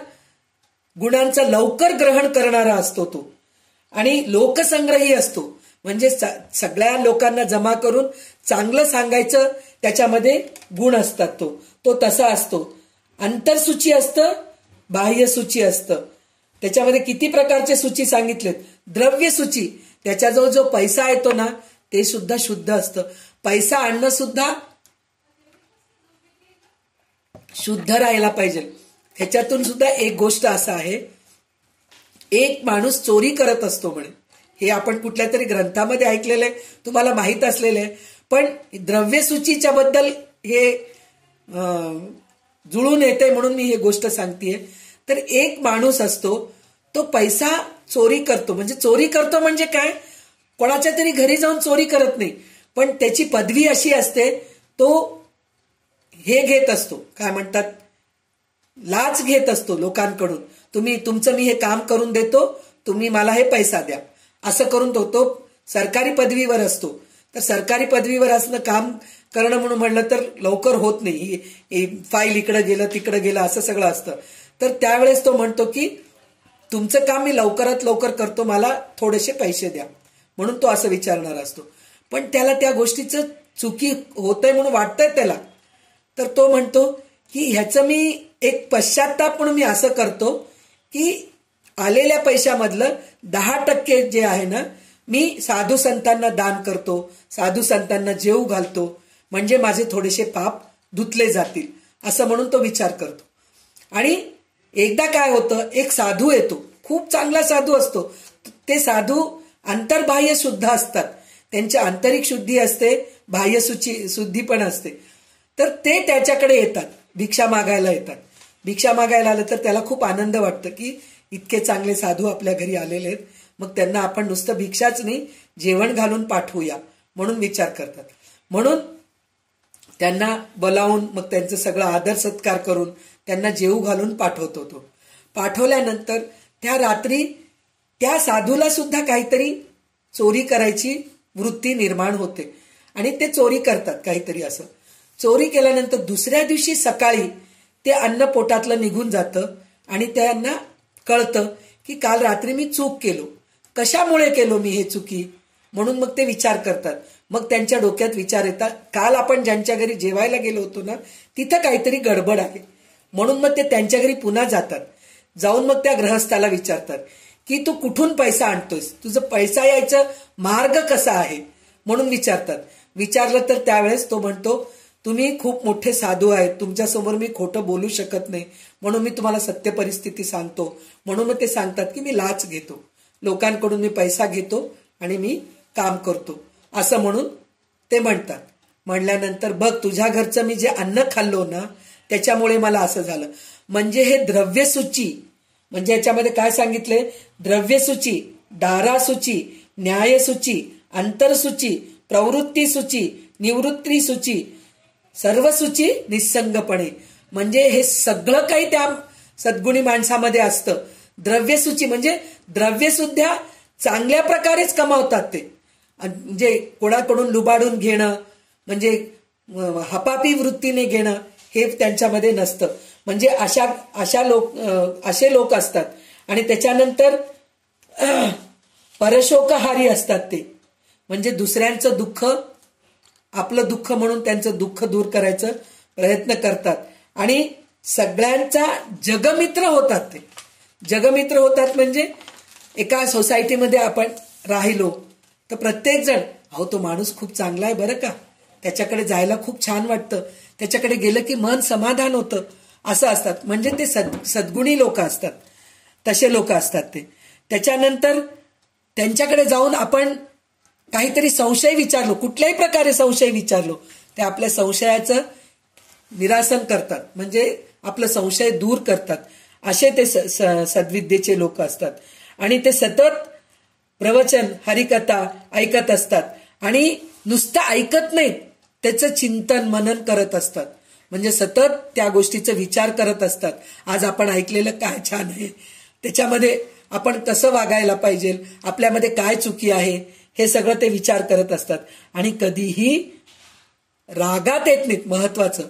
गुणांचं लवकर ग्रहण करणारा असतो तो. आणि लोकसंग्रही असतो म्हणजे सगळ्या लोकांना जमा करून चांगलं सांगायचं त्याच्यामध्ये गुण असतात. तो तसा असतो. अंतरसूची असतं, बाह्य सूची असतं. त्याच्यामध्ये किती प्रकारचे सूची सांगितलेत. द्रव्य सूची, त्याच्याजवळ जो पैसा येतो ना ते सुद्धा शुद्ध असतं. पैसा आणणं सुद्धा शुद्ध राहायला पाहिजे. ह्याच्यातून सुद्धा एक गोष्ट असं आहे, एक माणूस चोरी करत असतो म्हणे, हे आपण कुठल्या तरी ग्रंथामध्ये ऐकलेलं आहे, तुम्हाला माहित असलेलं आहे. पण द्रव्य सूचीच्या बद्दल हे जुळून येते म्हणून मी ही गोष्ट सांगतेय. तर एक माणूस असतो तो पैसा चोरी करतो. म्हणजे चोरी करतो म्हणजे काय, कोणाच्या तरी घरी जाऊन चोरी करत नाही, पण त्याची पदवी अशी असते, तो हे घेत असतो, काय म्हणतात, लाच घेत असतो लोकांकडून. तुमचं मी हे काम करून देतो, तुम्ही मला हे पैसा द्या, असं करून तो सरकारी पदवीवर असतो. तर सरकारी पदवीवर असणं, काम करणं म्हणून म्हणलं तर लवकर होत नाही. फाईल इकडं गेलं तिकडं गेलं असं सगळं असतं. तर त्यावेळेस तो म्हणतो की तुमचं काम मी लवकरात लवकर करतो, मला थोडेसे पैसे द्या, म्हणून तो असं विचारणार असतो. पण त्याला त्या गोष्टीचं चुकी होतंय म्हणून वाटतंय त्याला. तर तो म्हणतो की ह्याचं मी एक पश्चाताप म्हणून मी असं करतो की आलेल्या पैशामधलं 10% जे आहे ना मी साधू संतांना दान करतो, साधू संतांना जेवू घालतो, म्हणजे माझे थोडेसे पाप धुतले जातील, असं म्हणून तो विचार करतो. आणि एकदा काय होतं, एक साधू येतो, खूप चांगला साधू असतो. ते साधू अंतर्बाह्य शुद्ध असतात, त्यांची आंतरिक शुद्धी असते, बाह्य शुद्धी पण असते. तर ते त्याच्याकडे येतात, भिक्षा मागायला येतात. भिक्षा मागायला आलं तर त्याला खूप आनंद वाटतं की इतके चांगले साधू आपल्या घरी आलेले आहेत, मग त्यांना आपण नुसतं भिक्षाच नाही जेवण घालून पाठवूया म्हणून विचार करतात. म्हणून त्यांना बोलावून मग त्यांचं सगळं आदर सत्कार करून त्यांना जेवू घालून पाठवतो. तो पाठवल्यानंतर त्या रात्री त्या साधूला सुद्धा काहीतरी चोरी करायची वृत्ती निर्माण होते आणि ते चोरी करतात काहीतरी. असं चोरी केल्यानंतर दुसऱ्या दिवशी सकाळी ते अन्न पोटातलं निघून जातं आणि त्यांना कळतं की काल रात्री मी चूक केलो, कशामुळे केलो मी हे चुकी, म्हणून मग ते विचार करतात. मग त्यांच्या डोक्यात विचार येतात, काल आपण ज्यांच्या घरी जेवायला गेलो होतो ना तिथं काहीतरी गडबड आहे, म्हणून मग ते त्यांच्या घरी पुन्हा जातात. जाऊन मग त्या गृहस्थाला विचारतात की तू कुठून पैसा आणतोयस, तुझं पैसा यायचा मार्ग कसा आहे म्हणून विचारतात. विचारलं तर त्यावेळेस तो म्हणतो तुम्ही खूप मोठे साधू आहेत, तुमच्यासमोर मी खोटं बोलू शकत नाही, म्हणून मी तुम्हाला सत्य परिस्थिती सांगतो. म्हणून मग ते सांगतात की मी लाच घेतो, लोकांकडून मी पैसा घेतो आणि मी काम करतो असं म्हणून ते म्हणतात. म्हणल्यानंतर बघ तुझ्या घरचं मी जे अन्न खाल्लो ना त्याच्यामुळे मला असं झालं. म्हणजे हे द्रव्यसूची, म्हणजे याच्यामध्ये काय सांगितले, द्रव्यसूची, दारासूची, न्यायसूची, अंतरसूची, प्रवृत्ती सूची, निवृत्ती सूची, सर्व सूची निसंगपणे. म्हणजे हे सगळं काही त्या सद्गुणी माणसामध्ये असतं. द्रव्यसूची म्हणजे द्रव्य सुद्धा चांगल्या प्रकारेच कमावतात ते, म्हणजे कोणाकडून लुबाडून घेणं, म्हणजे हपापी वृत्तीने घेणं हे त्यांच्यामध्ये नसतं. म्हणजे असे लोक असतात. आणि त्याच्यानंतर परशोकहारी असतात ते, म्हणजे दुसऱ्यांचं दुःख आपलं दुःख म्हणून त्यांचं दुःख दूर करायचं प्रयत्न करतात. आणि सगळ्यांचा जगमित्र होतात ते. जगमित्र होतात म्हणजे एका सोसायटीमध्ये आपण राहिलो तर प्रत्येक जण अहो तो माणूस खूप चांगला आहे बरं का, त्याच्याकडे जायला खूप छान वाटतं, त्याच्याकडे गेलं की मन समाधान होतं, असं असतात. म्हणजे ते सद्गुणी लोक असतात, तसे लोक असतात ते. त्याच्यानंतर त्यांच्याकडे जाऊन आपण काहीतरी संशय विचारलो, कुठल्याही प्रकारे संशय विचारलो, ते आपल्या संशयाचं निरासन करतात, म्हणजे आपलं संशय दूर करतात. असे ते सद्विद्येचे लोक असतात. आणि ते सतत प्रवचन हरिकथा ऐकत असतात आणि नुसतं ऐकत नाहीत, त्याचं चिंतन मनन करत असतात. म्हणजे सतत त्या गोष्टीचा विचार करत असतात. आज आपण ऐकलेलं काय छान आहे, त्याच्यामध्ये आपण कसं वागायला पाहिजे, आपल्यामध्ये काय चुकी आहे, हे सगळं ते विचार करत असतात. आणि कधीही रागात येत नाहीत, महत्वाचं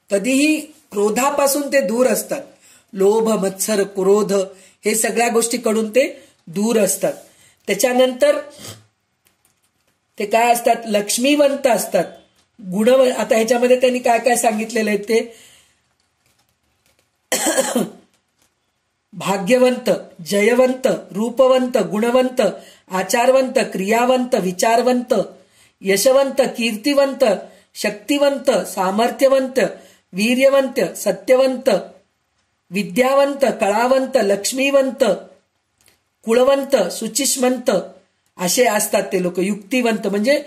कधीही क्रोधापासून ते दूर असतात. लोभ मत्सर क्रोध हे सगळ्या गोष्टीकडून ते दूर असतात. त्याच्यानंतर ते काय असतात, लक्ष्मीवंत असतात, आता ह्याच्यामध्ये त्यांनी काय काय सांगितलेलं आहे ते भाग्यवंत, जयवंत, रूपवंत, गुणवंत, आचारवंत, क्रियावंत, विचारवंत, यशवंत, कीर्तिवंत, शक्तिवंत, सामर्थ्यवंत, वीर्यवंत, सत्यवंत, विद्यावंत, कळावंत, लक्ष्मीवंत, कुळवंत, सुचिष्मंत असे असतात ते लोक. युक्तिवंत म्हणजे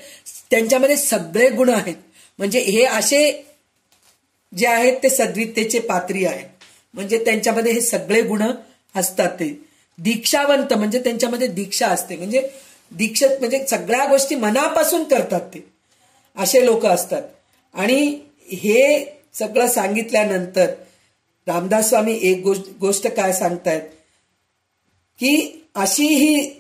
त्यांच्यामध्ये सगळे गुण आहेत. म्हणजे हे असे जे आहेत ते सद्विद्येचे पात्री आहेत. म्हणजे त्यांच्यामध्ये हे सगळे गुण असतात ते. दीक्षावंत म्हणजे त्यांच्यामध्ये दीक्षा असते, म्हणजे दीक्षित म्हणजे सगळ्या गोष्टी मनापासून करतात ते, असे लोक असतात. आणि हे सगळं सांगितल्यानंतर रामदास स्वामी एक गोष्ट काय सांगतायत की अशी ही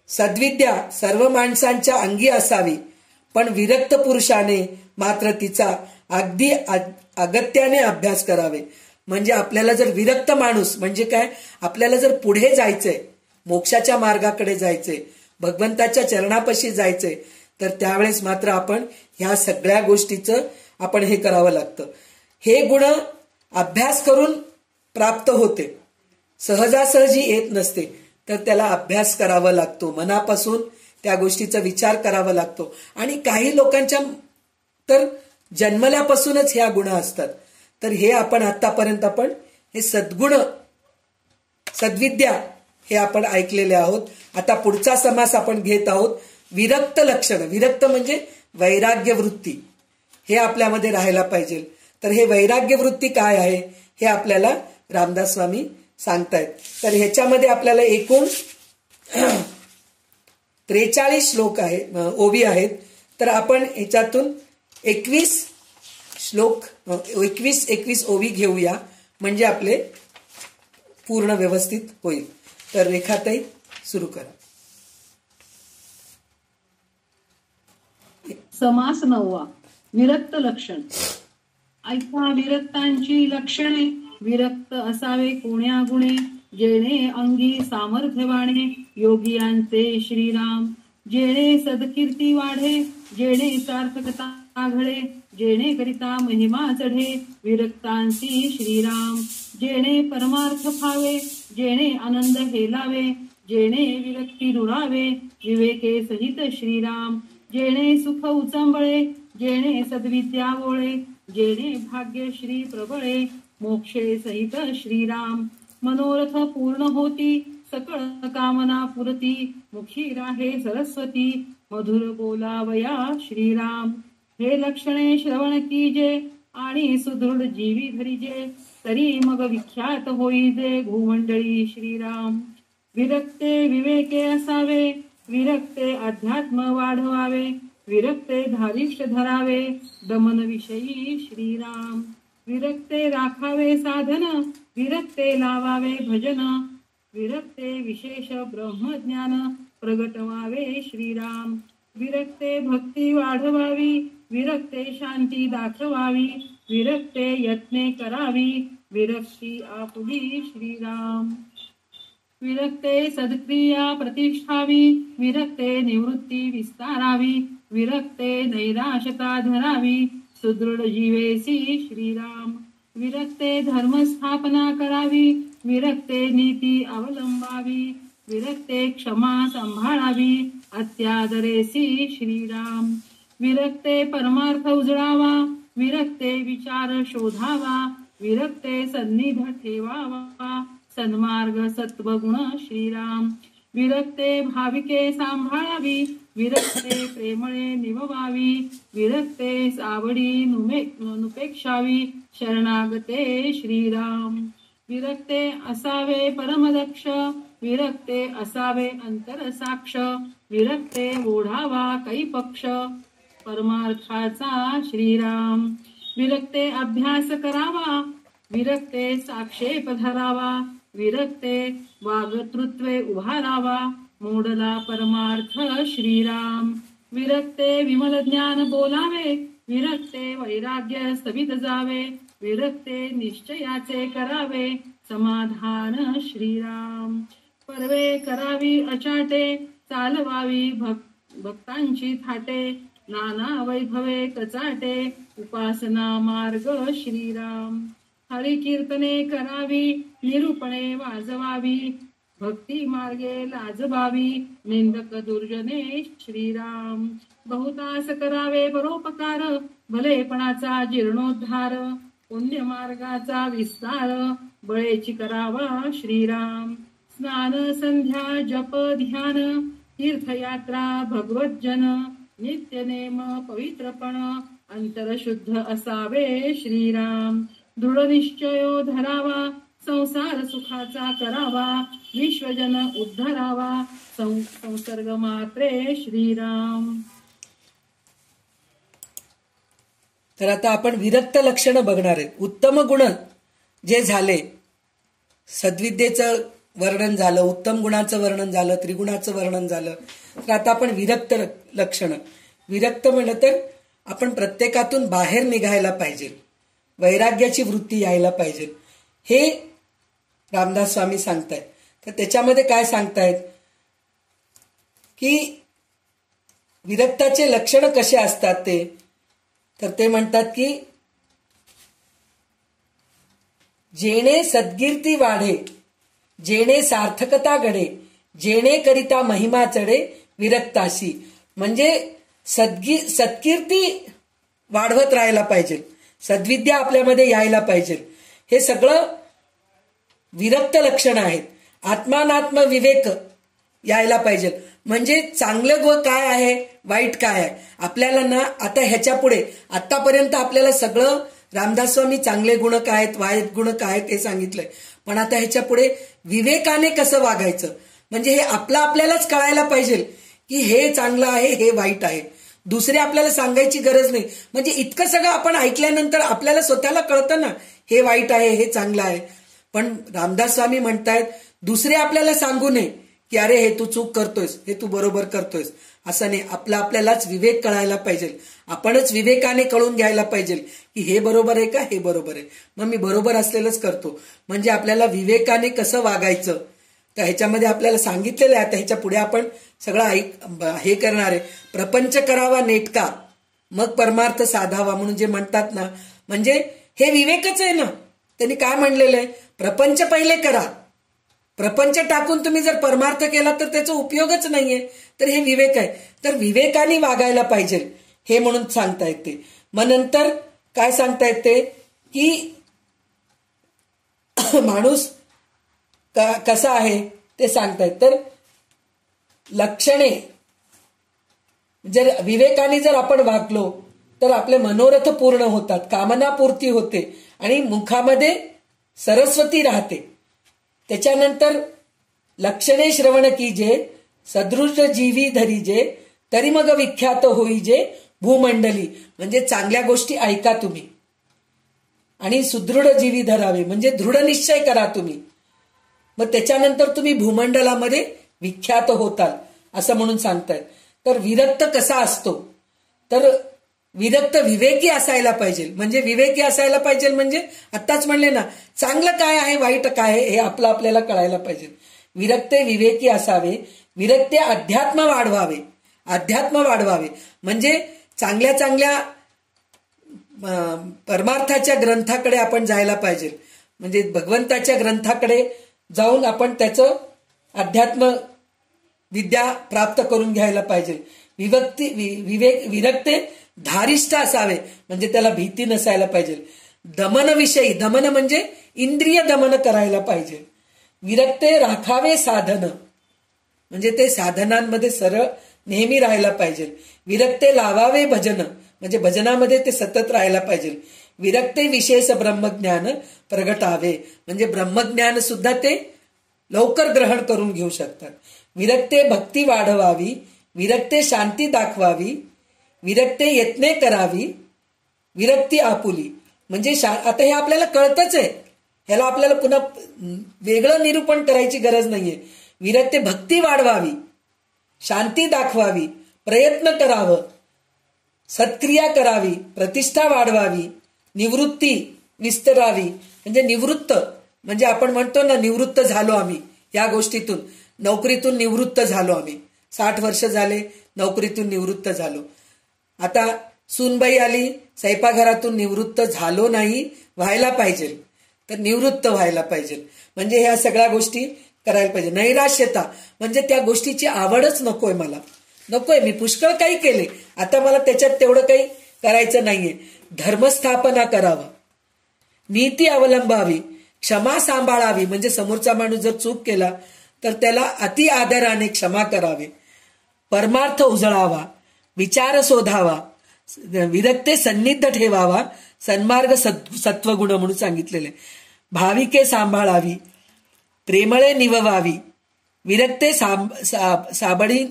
सद्विद्या सर्व माणसांच्या अंगी असावी, पण विरक्त पुरुषाने मात्र तिचा अगदी अगत्याने अभ्यास करावे. म्हणजे आपल्याला जर विरक्त माणूस म्हणजे काय, आपल्याला जर पुढे जायचंय, मोक्षाच्या मार्गाकडे जायचंय, भगवंताच्या चरणापाशी जायचंय, तर त्यावेळेस मात्र आपण ह्या सगळ्या गोष्टीचं आपण हे करावं लागतं. हे गुण अभ्यास करून प्राप्त होते, सहजासहजी येत नसते, तर त्याला अभ्यास करावा लागतो, मनापासून त्या गोष्टीचा विचार करावा लागतो. आणि काही लोकांच्या तर जन्मल्यापासूनच ह्या गुण असतात. तर हे आपण आतापर्यंत आपण हे सद्गुण सद्विद्या हे आपण ऐकलेले आहोत. आता पुढचा समास आपण घेत आहोत विरक्त लक्षण. विरक्त म्हणजे वैराग्य वृत्ती, हे आपल्यामध्ये राहायला पाहिजे. तर हे वैराग्य वृत्ती काय आहे हे आपल्याला रामदास स्वामी सांगतायत. तर ह्याच्यामध्ये आपल्याला एकूण 43 श्लोक आहे, ओवी आहेत. तर आपण ह्याच्यातून 21 श्लोक 21 ओवी घेऊया, म्हणजे आपले पूर्ण व्यवस्थित होईल. तर रेखाताई सुरू करा. समास 9. विरक्त लक्षण. ऐका विरक्तांची लक्षणे. विरक्त असावे कोण्या गुणे, जेणे अंगी सामर्थ्यवाणे, योगियांचे श्रीराम. जेणे सदकीर्ती वाढे, जेणे सार्थकता घडे जेणे करिता महिमा चढे विरक्तांसी श्रीराम. जेणे परमार्थ फावे जेणे आनंद हेलावे जेणे विरक्ती रुळावे विवेके सहित श्रीराम. जेणे सुख उचंबळे जेणे सद्विद्या वोळे जेणे भाग्य श्री प्रबळे मोक्षे सहित श्रीराम. मनोरथ पूर्ण होती सकळ कामना पुरती मुखी राहे सरस्वती मधुर बोलावया श्रीराम. हे लक्षणे श्रवण कीजे आणि सुदृढ जीवी धरिजे तरी मग विख्यात होईजे भूमंडळी श्रीराम. विरक्ते विवेके असावे विरक्ते अध्यात्म वाढवावे विरक्ते धारिष्ठ धरावे दमन विषयी श्रीराम. विरक्ते राखावे साधन विरक्ते लावावे भजन विरक्ते विशेष ब्रह्मज्ञान प्रगटवावे श्रीराम. विरक्ते भक्ती वाढवावी विरक्ते शांती दाखवावी विरक्ते यत्ने करावी विरक्ती आपुली श्रीराम. विरक्ते सद्क्रिया प्रतिष्ठावी विरक्ते निवृत्ती विस्तारावी विरक्ते नैराशता धरावी सुदृढ जीवेसी श्रीराम. विरक्ते धर्मस्थापना करावी विरक्ते नीती अवलंबावी विरक्ते क्षमा सांभाळावी अत्यादरेसी श्रीराम. विरक्ते परमार्थ उजळावा विरक्ते विचार शोधावा विरक्ते सन्निध ठेवावा सन्मार्ग सत्वगुण श्रीराम. विरक्ते भाविके सांभाळावी विरक्ते प्रेमळे निववावी विरक्ते आवडी नुपेक्षावी शरणागते श्रीराम. विरक्ते असावे परमदक्ष विरक्ते असावे अंतरसाक्ष विरक्ते ओढावा कै पक्ष परमार्थाचा श्रीराम. विरक्ते अभ्यास करावा विरक्ते साक्षेप धरावा विरक्ते वागतृत्वे उभारावा मोडला परमार्थ श्रीराम. विरक्ते विमल ज्ञान बोलावे विरक्ते वैराग्य स्थवित जावे विरक्ते निश्चयाचे करावे समाधान श्रीराम. पर्वे करावी अचाटे चालवावी भक्तांची थाटे नाना वैभवे कचाटे उपासना मार्ग श्रीराम. हरी कीर्तने करावी निरूपणे वाजवावी भक्ती मार्गे लाजवावी निंदक दुर्जने श्रीराम. बहुतास करावे परोपकार भलेपणाचा जीर्णोद्धार पुण्य मार्गाचा विस्तार बळेची करावा श्रीराम. स्नान संध्या जप ध्यान तीर्थयात्रा भगवज्जन नित्यनेम पवित्रपण अंतरशुद्ध असावे श्रीराम. दृढ निश्चयो धरावा संसार सुखाचा करावा विश्वजन उद्धरावा संसर्ग मात्रे श्रीराम. तर आता आपण विरक्त लक्षणं बघणार आहेत. उत्तम गुण जे झाले सद्विद्येचं वर्णन झालं उत्तम गुणाचं वर्णन झालं त्रिगुणाचं वर्णन झालं तर आता आपण विरक्त लक्षणं. विरक्त म्हणलं तर आपण प्रत्येकातून बाहेर निघायला पाहिजे वैराग्याची वृत्ती यायला पाहिजे हे रामदास स्वामी सांगतायत. तर त्याच्यामध्ये काय सांगतायत की विरक्ताचे लक्षण कसे असतात ते तर ते म्हणतात की जेणे सद्कीर्ती वाढे जेणे सार्थकता घडे जेणे करिता महिमा चढे विरक्ताशी. म्हणजे सत्कीर्ती वाढवत राहायला पाहिजे सद्विद्या आपल्यामध्ये यायला पाहिजे हे सगळं विरक्त लक्षण आहेत. आत्मानात्म विवेक यायला पाहिजे म्हणजे चांगलं काय आहे वाईट काय आहे आपल्याला ना. आता ह्याच्या पुढे आतापर्यंत आपल्याला सगळं रामदास स्वामी चांगले गुण काय आहेत वाईट गुण काय आहेत हे सांगितलंय पण आता ह्याच्या पुढे विवेकाने कसं वागायचं म्हणजे हे आपल्यालाच कळायला पाहिजे की हे चांगलं आहे हे वाईट आहे. दुसरे आपल्याला सांगायची गरज नाही म्हणजे इतकं सगळं आपण ऐकल्यानंतर आपल्याला स्वतःला कळतं ना हे वाईट आहे हे चांगलं आहे. पण रामदास स्वामी म्हणतायत दुसरे आपल्याला सांगू नये की अरे हे तू चूक करतोयस हे तू बरोबर करतोयस असं नाही. आपल्यालाच विवेक कळायला पाहिजे आपणच विवेकाने कळून घ्यायला पाहिजे की हे बरोबर आहे का हे बरोबर आहे मग मी बरोबर असलेलंच करतो. म्हणजे आपल्याला विवेकाने कसं वागायचं तर ह्याच्यामध्ये आपल्याला सांगितलेलं आहे. आता ह्याच्या पुढे आपण सगळं हे करणार आहे. प्रपंच करावा नेटका मग परमार्थ साधावा म्हणून जे म्हणतात ना, म्हणजे हे विवेकच आहे ना. त्यांनी काय म्हणलेलं आहे, प्रपंच पहिले करा. प्रपंच टाकून तुम्ही जर परमार्थ केला तर त्याचा उपयोगच नाहीये. तर हे विवेक आहे. तर विवेकाने वागायला पाहिजे हे म्हणून सांगता येते. मग नंतर काय सांगता येते की माणूस कसा आहे ते सांगतायत. तर लक्षणे जर विवेकाने जर आपण वागलो तर आपले मनोरथ पूर्ण होतात, कामना पूर्ती होते आणि मुखामध्ये सरस्वती राहते. त्याच्यानंतर लक्षणे श्रवण कीजे, सदृश जीवी धरीजे, तरी मग विख्यात होईजे भूमंडली. म्हणजे चांगल्या गोष्टी ऐका तुम्ही आणि सुदृढ जीवी धरावे म्हणजे दृढ निश्चय करा तुम्ही. मग त्याच्यानंतर तुम्ही भूमंडलामध्ये विख्यात होताल असं म्हणून सांगतायत. तर विरक्त कसा असतो, तर विरक्त विवेकी असायला पाहिजे. म्हणजे विवेकी असायला पाहिजे म्हणजे आत्ताच म्हणले ना, चांगलं काय आहे वाईट काय आहे हे आपलं आपल्याला कळायला पाहिजे. विरक्ते विवेकी असावे, विरक्ते अध्यात्म वाढवावे. अध्यात्म वाढवावे म्हणजे चांगल्या चांगल्या परमार्थाच्या ग्रंथाकडे आपण जायला पाहिजे. म्हणजे भगवंताच्या ग्रंथाकडे जाऊन आपण त्याचं अध्यात्म विद्या प्राप्त करून घ्यायला पाहिजे. विरक्ते धारिष्ठ असावे म्हणजे त्याला भीती नसायला पाहिजे. दमन विषयी, दमन म्हणजे इंद्रिय दमन करायला पाहिजे. विरक्ते राखावे साधन म्हणजे ते साधनांमध्ये सरळ नेहमी राहायला पाहिजे. विरक्ते लावावे भजन म्हणजे भजनामध्ये ते सतत राहायला पाहिजे. विरक्ते विशेष ब्रह्मज्ञान प्रगटावे म्हणजे ब्रह्मज्ञान सुद्धा ते लवकर ग्रहण करून घेऊ शकतात. विरक्ते भक्ती वाढवावी, विरक्ते शांती दाखवावी, विरक्ते यत्ने करावी, विरक्ती आपुली. म्हणजे आता हे आपल्याला कळतच आहे, ह्याला आपल्याला पुन्हा वेगळं निरूपण करायची गरज नाहीये. विरक्ते भक्ती वाढवावी, शांती दाखवावी, प्रयत्न करावं, सत्क्रिया करावी, प्रतिष्ठा वाढवावी, निवृत्ती विस्तरावी. म्हणजे निवृत्त म्हणजे आपण म्हणतो ना, निवृत्त झालो आम्ही या गोष्टीतून, नोकरीतून निवृत्त झालो आम्ही. 60 वर्ष झाले नोकरीतून निवृत्त झालो. आता सूनबाई आली, स्वयंपाकघरातून निवृत्त झालो नाही, व्हायला पाहिजे. तर निवृत्त व्हायला पाहिजे म्हणजे ह्या सगळ्या गोष्टी करायला पाहिजे. नैराश्यता म्हणजे त्या गोष्टीची आवडच नकोय, मला नकोय. मी पुष्कळ काही केले, आता मला त्याच्यात तेवढं काही करायचं नाहीये. धर्मस्थापना करावं, नीती अवलंबावी, क्षमा सांभाळावी म्हणजे समोरचा माणूस जर चूक केला तर त्याला अति आदराने क्षमा करावे. परमार्थ उजळावा, विचार शोधावा, विरक्ते सन्निध ठेवावा, सन्मार्ग सत्वगुण म्हणून सांगितलेले. भाविके सांभाळावी, प्रेमळे निववावी, विरक्ते साबळी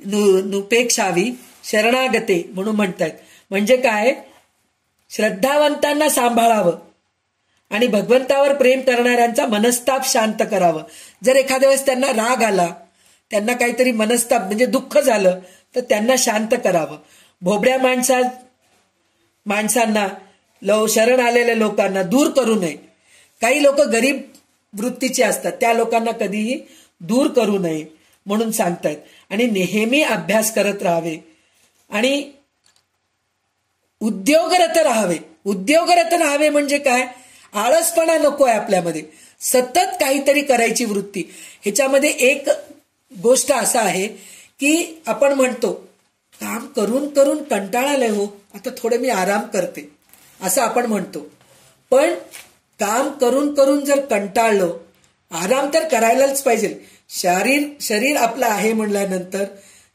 नुपेक्षावी, शरणागते म्हणून म्हणतात. म्हणजे काय, श्रद्धावंतांना सांभाळावं आणि भगवंतावर प्रेम करणाऱ्यांचा मनस्ताप शांत करावं. जर एखाद्या वेळेस त्यांना राग आला, त्यांना काहीतरी मनस्ताप म्हणजे दुःख झालं तर त्यांना शांत करावं. भोबड्या माणसांना शरण आलेल्या लोकांना दूर करू नये. काही लोक गरीब वृत्तीचे असतात, त्या लोकांना कधीही दूर करू नये म्हणून सांगतायत. आणि नेहमी अभ्यास करत राहावे आणि उद्योगरत राहावे. उद्योगरत राहावे म्हणजे काय, आळसपणा नको आहे आपल्यामध्ये, सतत काहीतरी करायची वृत्ती. ह्याच्यामध्ये एक गोष्ट असा आहे की आपण म्हणतो काम करून करून कंटाळालंय हो, आता थोडं मी आराम करते असं आपण म्हणतो. पण काम करून करून जर कंटाळलो, आराम तर करायलाच पाहिजे. शरीर आपलं आहे म्हणल्यानंतर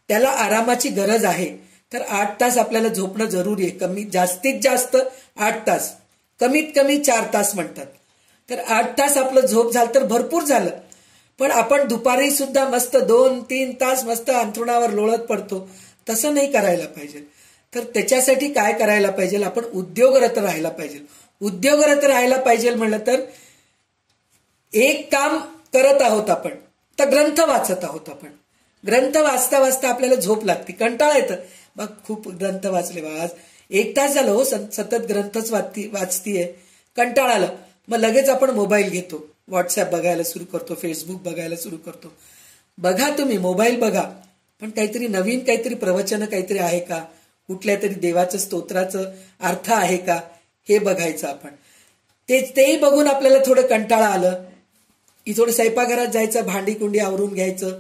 त्याला आरामाची गरज आहे. तर 8 तास आपल्याला झोपणं जरुरी आहे. जास्तीत जास्त 8 तास, कमीत कमी 4 तास म्हणतात. तर 8 तास आपलं झोप झालं तर भरपूर झालं. पण आपण दुपारी सुद्धा मस्त 2-3 तास मस्त अंथरुणावर लोळत पडतो, तसं नाही करायला पाहिजे. तर त्याच्यासाठी काय करायला पाहिजे, आपण उद्योगरत राहायला पाहिजे. उद्योगरत राहायला पाहिजे म्हणलं तर एक काम करत आहोत आपण, तर ग्रंथ वाचत आहोत आपण. ग्रंथ वाचता वाचता आपल्याला झोप लागते, कंटाळा येतं. मग खूप ग्रंथ वाचले बा, आज 1 तास झालं हो सतत ग्रंथच वाचतीये, कंटाळा आलं. मग लगेच आपण मोबाईल घेतो, व्हॉट्सअप बघायला सुरू करतो, फेसबुक बघायला सुरू करतो. बघा तुम्ही मोबाईल बघा, पण काहीतरी नवीन काहीतरी प्रवचन काहीतरी आहे का, कुठल्या तरी देवाचं स्तोत्राचं अर्थ आहे का हे बघायचं आपण. तेही बघून आपल्याला थोडं कंटाळा आलं की थोडं स्वयंपाकघरात जायचं, भांडी कुंडी आवरून घ्यायचं,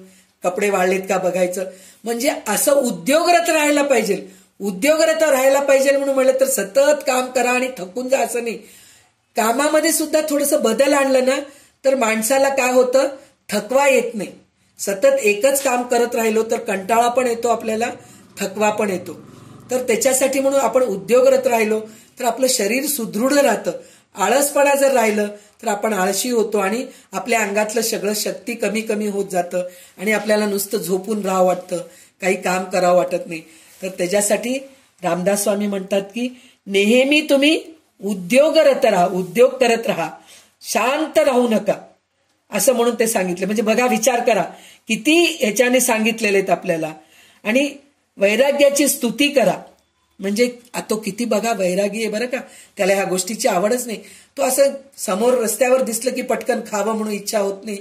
कपडे वाळलेत का बघायचं. म्हणजे असं उद्योगरत राहायला पाहिजे. उद्योगरत राहायला पाहिजे म्हणून म्हटलं तर सतत काम करा आणि थकून जा असं नाही. कामामध्ये सुद्धा थोडंसं बदल आणलं ना तर माणसाला काय होतं, थकवा येत नाही. सतत एकच काम करत राहिलो तर कंटाळा पण येतो आपल्याला, थकवा पण येतो. तर त्याच्यासाठी म्हणून आपण उद्योगरत राहिलो तर आपलं शरीर सुदृढ राहतं. आळसपणा जर राहिलं तर आपण आळशी होतो आणि आपल्या अंगातलं सगळं शक्ती कमी कमी होत जातं आणि आपल्याला नुसतं झोपून राहावं वाटतं, काही काम करावं वाटत नाही. तर त्याच्यासाठी रामदास स्वामी म्हणतात की नेहमी तुम्ही उद्योगरत राहा, उद्योग करत राहा, शांत राहू नका असं म्हणून ते सांगितले. म्हणजे बघा, विचार करा किती ह्याच्याने सांगितलेले आहेत आपल्याला. आणि वैराग्याची स्तुती करा. म्हणजे तो किती बघा वैरागी आहे बरं का, त्याला ह्या गोष्टीची आवडच नाही. तो असं समोर रस्त्यावर दिसलं की पटकन खावं म्हणून इच्छा होत नाही,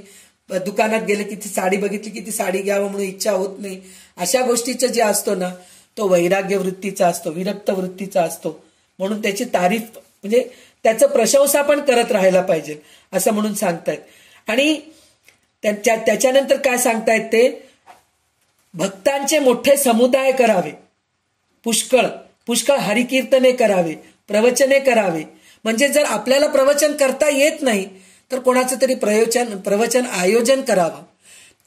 दुकानात गेलं की ती साडी बघितली की ती साडी घ्यावं म्हणून इच्छा होत नाही. अशा गोष्टीचं जे असतो ना तो वैराग्य वृत्तीचा असतो, विरक्त वृत्तीचा असतो. म्हणून त्याची तारीफ म्हणजे त्याचं प्रशंसा पण करत राहायला पाहिजे असं म्हणून सांगतायत. आणि त्याच्यानंतर काय सांगतायत ते, भक्तांचे मोठे समुदाय करावे, पुष्कळ पुष्कळ हरिकीर्तने करावे, प्रवचने करावे. म्हणजे जर आपल्याला प्रवचन करता येत नाही तर कोणाचं तरी प्रवचन आयोजन करावं.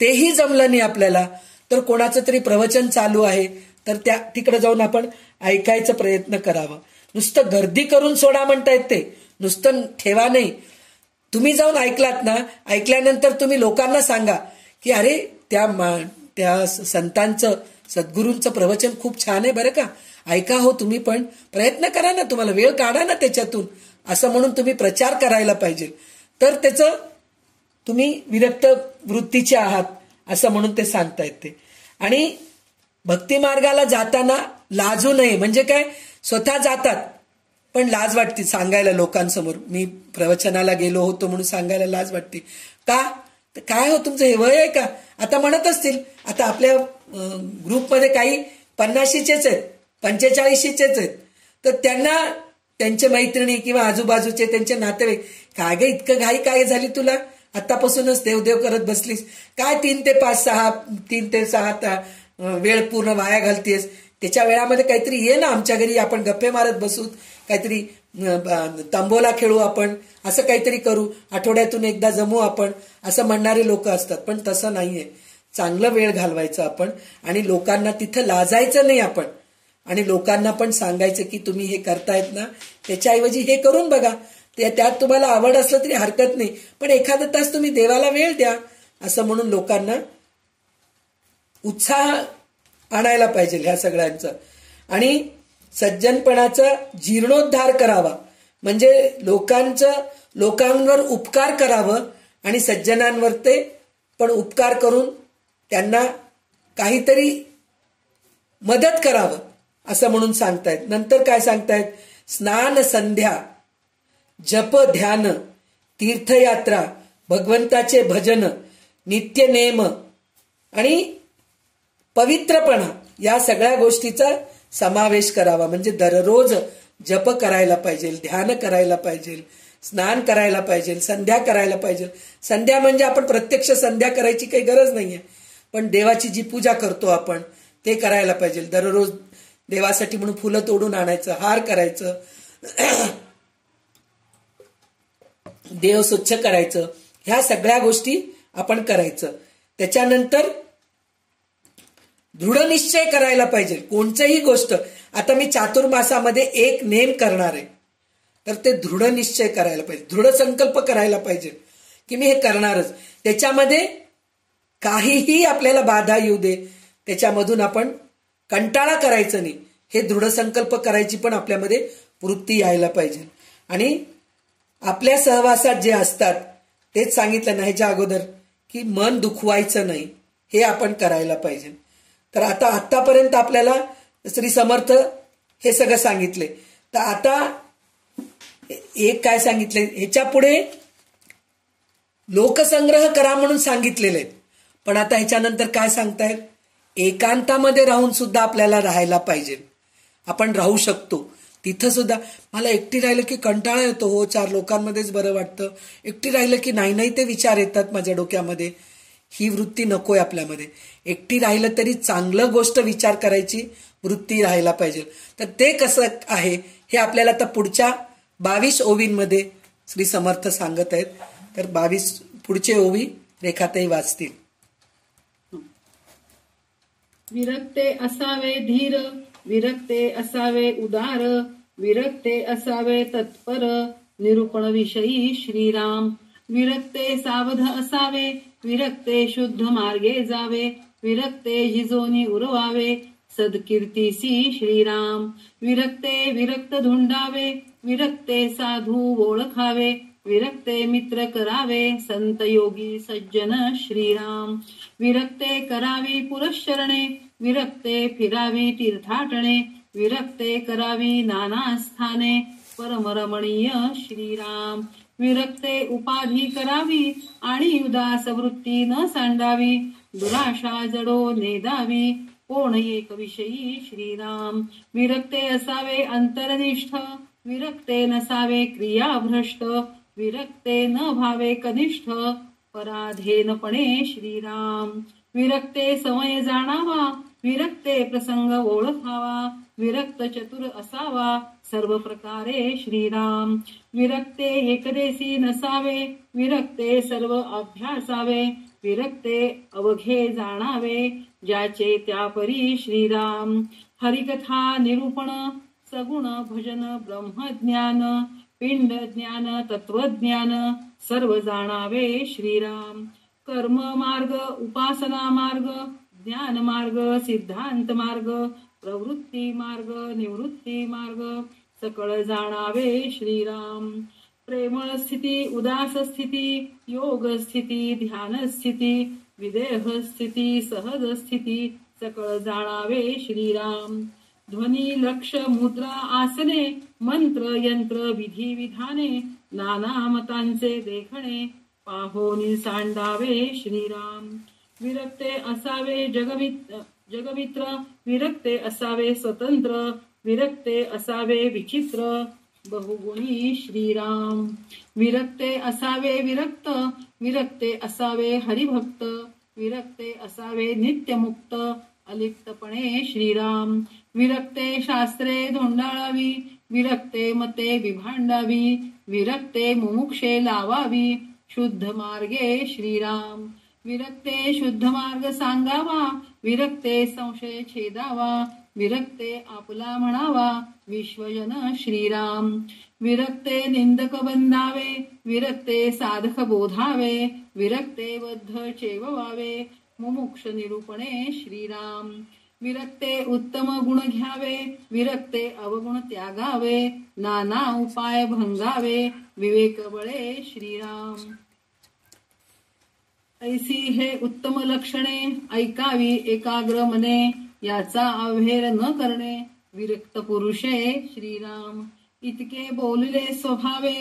तेही जमलं नाही आपल्याला तर कोणाचं तरी प्रवचन चालू आहे तर तिकडे जाऊन आपण ऐकायचा प्रयत्न करावा. नुसतं गर्दी करून सोडा म्हणतायत ते, नुसतं ठेवा नाही. तुम्ही जाऊन ऐकलात ना, ऐकल्यानंतर तुम्ही लोकांना सांगा की अरे त्या संतांचं, सद्गुरूंचं प्रवचन खूप छान आहे बरं का, ऐका हो तुम्ही पण, प्रयत्न करा ना, तुम्हाला वेळ काढा ना त्याच्यातून, असं म्हणून तुम्ही प्रचार करायला पाहिजे. तर त्याचं तुम्ही विरक्त वृत्तीचे आहात असं म्हणून ते सांगतायत ते. आणि भक्ती मार्गाला जाताना लाजू नये. म्हणजे काय, स्वतः जातात पण लाज वाटते सांगायला लोकांसमोर, मी प्रवचनाला गेलो होतो म्हणून सांगायला लाज वाटते. का, काय हो तुमचं हे वय आहे का. आता म्हणत असतील, आता आपल्या ग्रुपमध्ये काही 50शीचेच आहेत, 45शीचेच आहेत, तर त्यांना त्यांचे मैत्रिणी किंवा आजूबाजूचे त्यांचे नातेवाईक, काय गे इतकं घाई काय झाली तुला, आतापासूनच देवदेव करत बसलीस काय, 3 ते 6 वेळ पूर्ण वाया घालतेस. त्याच्या वेळामध्ये काहीतरी ये ना आमच्या घरी, आपण गप्पे मारत बसू, काहीतरी तंबोला खेळू, आपण असं काहीतरी करू, आठवड्यातून एकदा जमू आपण, असं म्हणणारे लोक असतात. पण तसं नाहीये. चांगलं वेळ घालवायचं आपण आणि लोकांना तिथं लाजायचं नाही आपण. आणि लोकांना पण सांगायचं की तुम्ही हे करतायत ना, त्याच्याऐवजी हे करून बघा, त्यात तुम्हाला आवड असलं तरी हरकत नाही, पण एखादा तास तुम्ही देवाला वेळ द्या असं म्हणून लोकांना उत्साह आणायला पाहिजे ह्या सगळ्यांचा. आणि सज्जनपणाचा जीर्णोद्धार करावा. म्हणजे लोकांवर उपकार करावं आणि सज्जनांवर ते पण उपकार करून त्यांना काहीतरी मदत करावं असं म्हणून सांगतायत. नंतर काय सांगतायत, स्नान संध्या, जप ध्यान, तीर्थयात्रा, भगवंताचे भजन, नित्य नेम आणि पवित्रपणा या सगळ्या गोष्टीचा समावेश करावा. म्हणजे दररोज जप करायला पाहिजे, ध्यान करायला पाहिजे, स्नान करायला पाहिजे, संध्या करायला पाहिजे. संध्या म्हणजे आपण प्रत्यक्ष संध्या करायची काही गरज नाहीये, पण देवाची जी पूजा करतो आपण ते करायला पाहिजे. दररोज देवासाठी म्हणून फुलं तोडून आणायचं, हार करायचं, देव स्वच्छ करायचं, ह्या सगळ्या गोष्टी आपण करायचं. त्याच्यानंतर दृढ निश्चय करायला पाहिजे कोणतीही गोष्ट. आता मी चातुर्मासामध्ये एक नेम करणार आहे तर ते दृढ निश्चय करायला पाहिजे, दृढ संकल्प करायला पाहिजे की मी हे करणारच. त्याच्यामध्ये काहीही आपल्याला बाधा येऊ दे, त्याच्यामधून आपण कंटाळा करायचं नाही, हे दृढ संकल्प करायची पण आपल्यामध्ये वृत्ती यायला पाहिजे. आणि आपल्या सहवासात जे असतात तेच सांगितलं ना ह्याच्या अगोदर की मन दुखवायचं नाही, हे आपण करायला पाहिजे. तर आतापर्यंत आपल्याला श्री समर्थ हे सगळं सांगितले. तर आता एक काय सांगितले, ह्याच्या पुढे लोकसंग्रह करा म्हणून सांगितलेले आहेत. पण आता ह्याच्यानंतर काय सांगतायत, एकांतामध्ये राहून सुद्धा आपल्याला राहायला पाहिजे. आपण राहू शकतो. तिथं सुद्धा मला एकटी राहिलं की कंटाळा येतो, हो 4 लोकांमध्येच बरं वाटतं. एकटी राहिलं की नाही ते विचार येतात माझ्या डोक्यामध्ये. ही वृत्ती नकोय आपल्यामध्ये. एकटी राहिलं तरी चांगलं गोष्ट विचार करायची वृत्ती राहायला पाहिजे. तर ते कसं आहे हे आपल्याला आता पुढच्या 22 ओवींमध्ये श्री समर्थ सांगत आहेत. तर 22 पुढचे ओवी रेखाताई वाचतील. विरक्ते असावे धीर, विरक्ते असावे उदार, विरक्ते असावे तत्पर, निरूपण विषयी श्रीराम. विरक्ते सावध असावे, विरक्ते शुद्ध मार्गे जावे, विरक्ते जिजोनी उरवावे, सद्कीर्तीसी श्रीराम. विरक्ते विरक्त धुंडावे, विरक्ते साधू ओळखावे, विरक्ते मित्र करावे, संत योगी सज्जन श्रीराम. विरक्ते करावी पुरश्चरणे, विरक्ते फिरावी तीर्थाटणे, विरक्ते करावी नाना स्थाने, परमरमणीय श्रीराम. विरक्ते उपाधी करावी आणि उदास वृत्ती न सांडावी, दुराशा जडो नेदावी, कोण एक विषयी श्रीराम. विरक्ते असावे अंतरनिष्ठ, विरक्ते नसावे क्रियाभ्रष्ट, विरक्ते न भावे कनिष्ठ, पराधीनपणे श्रीराम. विरक्ते समय जाणावा, विरक्ते प्रसंग ओळखावा, विरक्त चतुर असावा, सर्व प्रकारे श्रीराम. विरक्ते एकदेशी नसावे, विरक्ते सर्व अभ्यासावे, विरक्ते अवघे जाणावे, ज्याचे त्यापरी श्रीराम. हरिकथा निरूपण, सगुण भजन ब्रह्मज्ञान, पिंड ज्ञान तत्वज्ञान, सर्व जाणावे श्रीराम. कर्म मार्ग उपासना मार्ग, ज्ञान मार्ग सिद्धांत मार्ग, प्रवृत्ती मार्ग निवृत्ती मार्ग, सकळ जाणावे श्रीराम. प्रेमळ स्थिती उदास स्थिती, योग स्थिती ध्यान स्थिती, विदेह स्थिती सहज स्थिती, सकळ जाणावे श्रीराम. ध्वनी लक्ष मुद्रा आसने, मंत्र यंत्र विधी विधाने, नाना मतांचे देखणे, पाहोनी सांडावे श्रीराम. विरक्ते असावे जगमित्र, विरक्ते असावे स्वतंत्र, विरक्ते असावे विचित्र, बहुगुणी श्रीराम. विरक्ते असावे विरक्त, विरक्ते असावे हरिभक्त, विरक्ते असावे नित्यमुक्त, अलिप्तपणे श्रीराम. विरक्ते शास्त्रे धोंडाळावी, विरक्ते मते विभांडावी, विरक्ते मुमुक्षे लावावी, शुद्ध मार्गे श्रीराम. विरक्ते शुद्ध मार्ग सांगावा, विरक्ते संशय छेदावा, विरक्ते आपला म्हणावा, विश्वजन श्रीराम. विरक्ते निंदक बंधावे, विरक्ते साधक बोधावे, विरक्ते बद्ध चेववावे, मुमुक्ष निरूपणे श्रीराम. विरक्ते उत्तम गुण घ्यावे, विरक्ते अवगुण त्यागावे, नाना उपाय भंगावे, विवेक बळे श्रीराम. ऐसी हे उत्तम लक्षणे, ऐकावी एकाग्र मने, याचा अवहेर न करणे, विरक्त पुरुषे श्रीराम. इतके बोलले स्वभावे,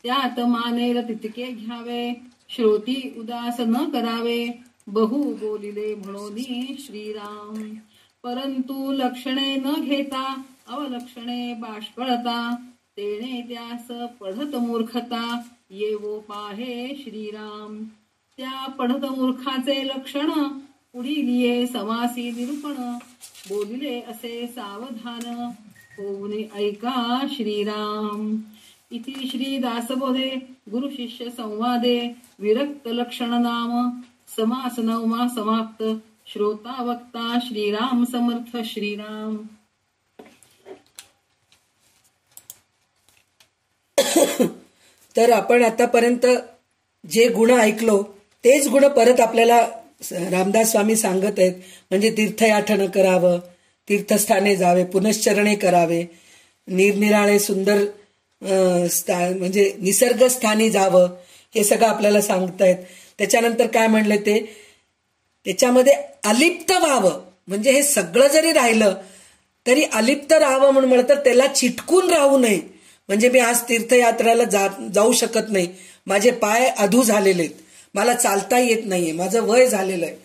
त्यात मानेल तितके घ्यावे, श्रोती उदास न करावे, बहु बोलिले म्हणोनी श्रीराम. परंतु लक्षणे न घेता, अवलक्षणे बाष्कळता, तेने त्यास पढत मूर्खता, येवो पाहे श्रीराम. त्या पढत मूर्खाचे लक्षण, पुढीलिये समासी निरूपण, बोलिले असे सावधान, होऊन ऐका श्रीराम. इति श्री दासबोधे गुरु शिष्य संवादे विरक्त लक्षण नाम समास 9वा समाप्त. श्रोता वक्ता श्रीराम समर्थ श्रीराम. तर आपण आतापर्यंत जे गुण ऐकलो तेच गुण परत आपल्याला रामदास स्वामी सांगत आहेत. म्हणजे तीर्थयाठन करावं, तीर्थस्थाने जावे, पुनश्चरणे करावे, निरनिराळे सुंदर म्हणजे निसर्ग स्थानी जावं, हे सगळं आपल्याला सांगतायत. त्याच्यानंतर काय म्हणले ते, त्याच्यामध्ये अलिप्त व्हावं. म्हणजे हे सगळं जरी राहिलं तरी अलिप्त राहावं म्हणून म्हणतात, त्याला चिटकून राहू नये. म्हणजे मी आज तीर्थयात्रेला जाऊ शकत नाही, माझे पाय अधू झालेले आहेत, मला चालता येत नाहीये, माझं वय झालेलं आहे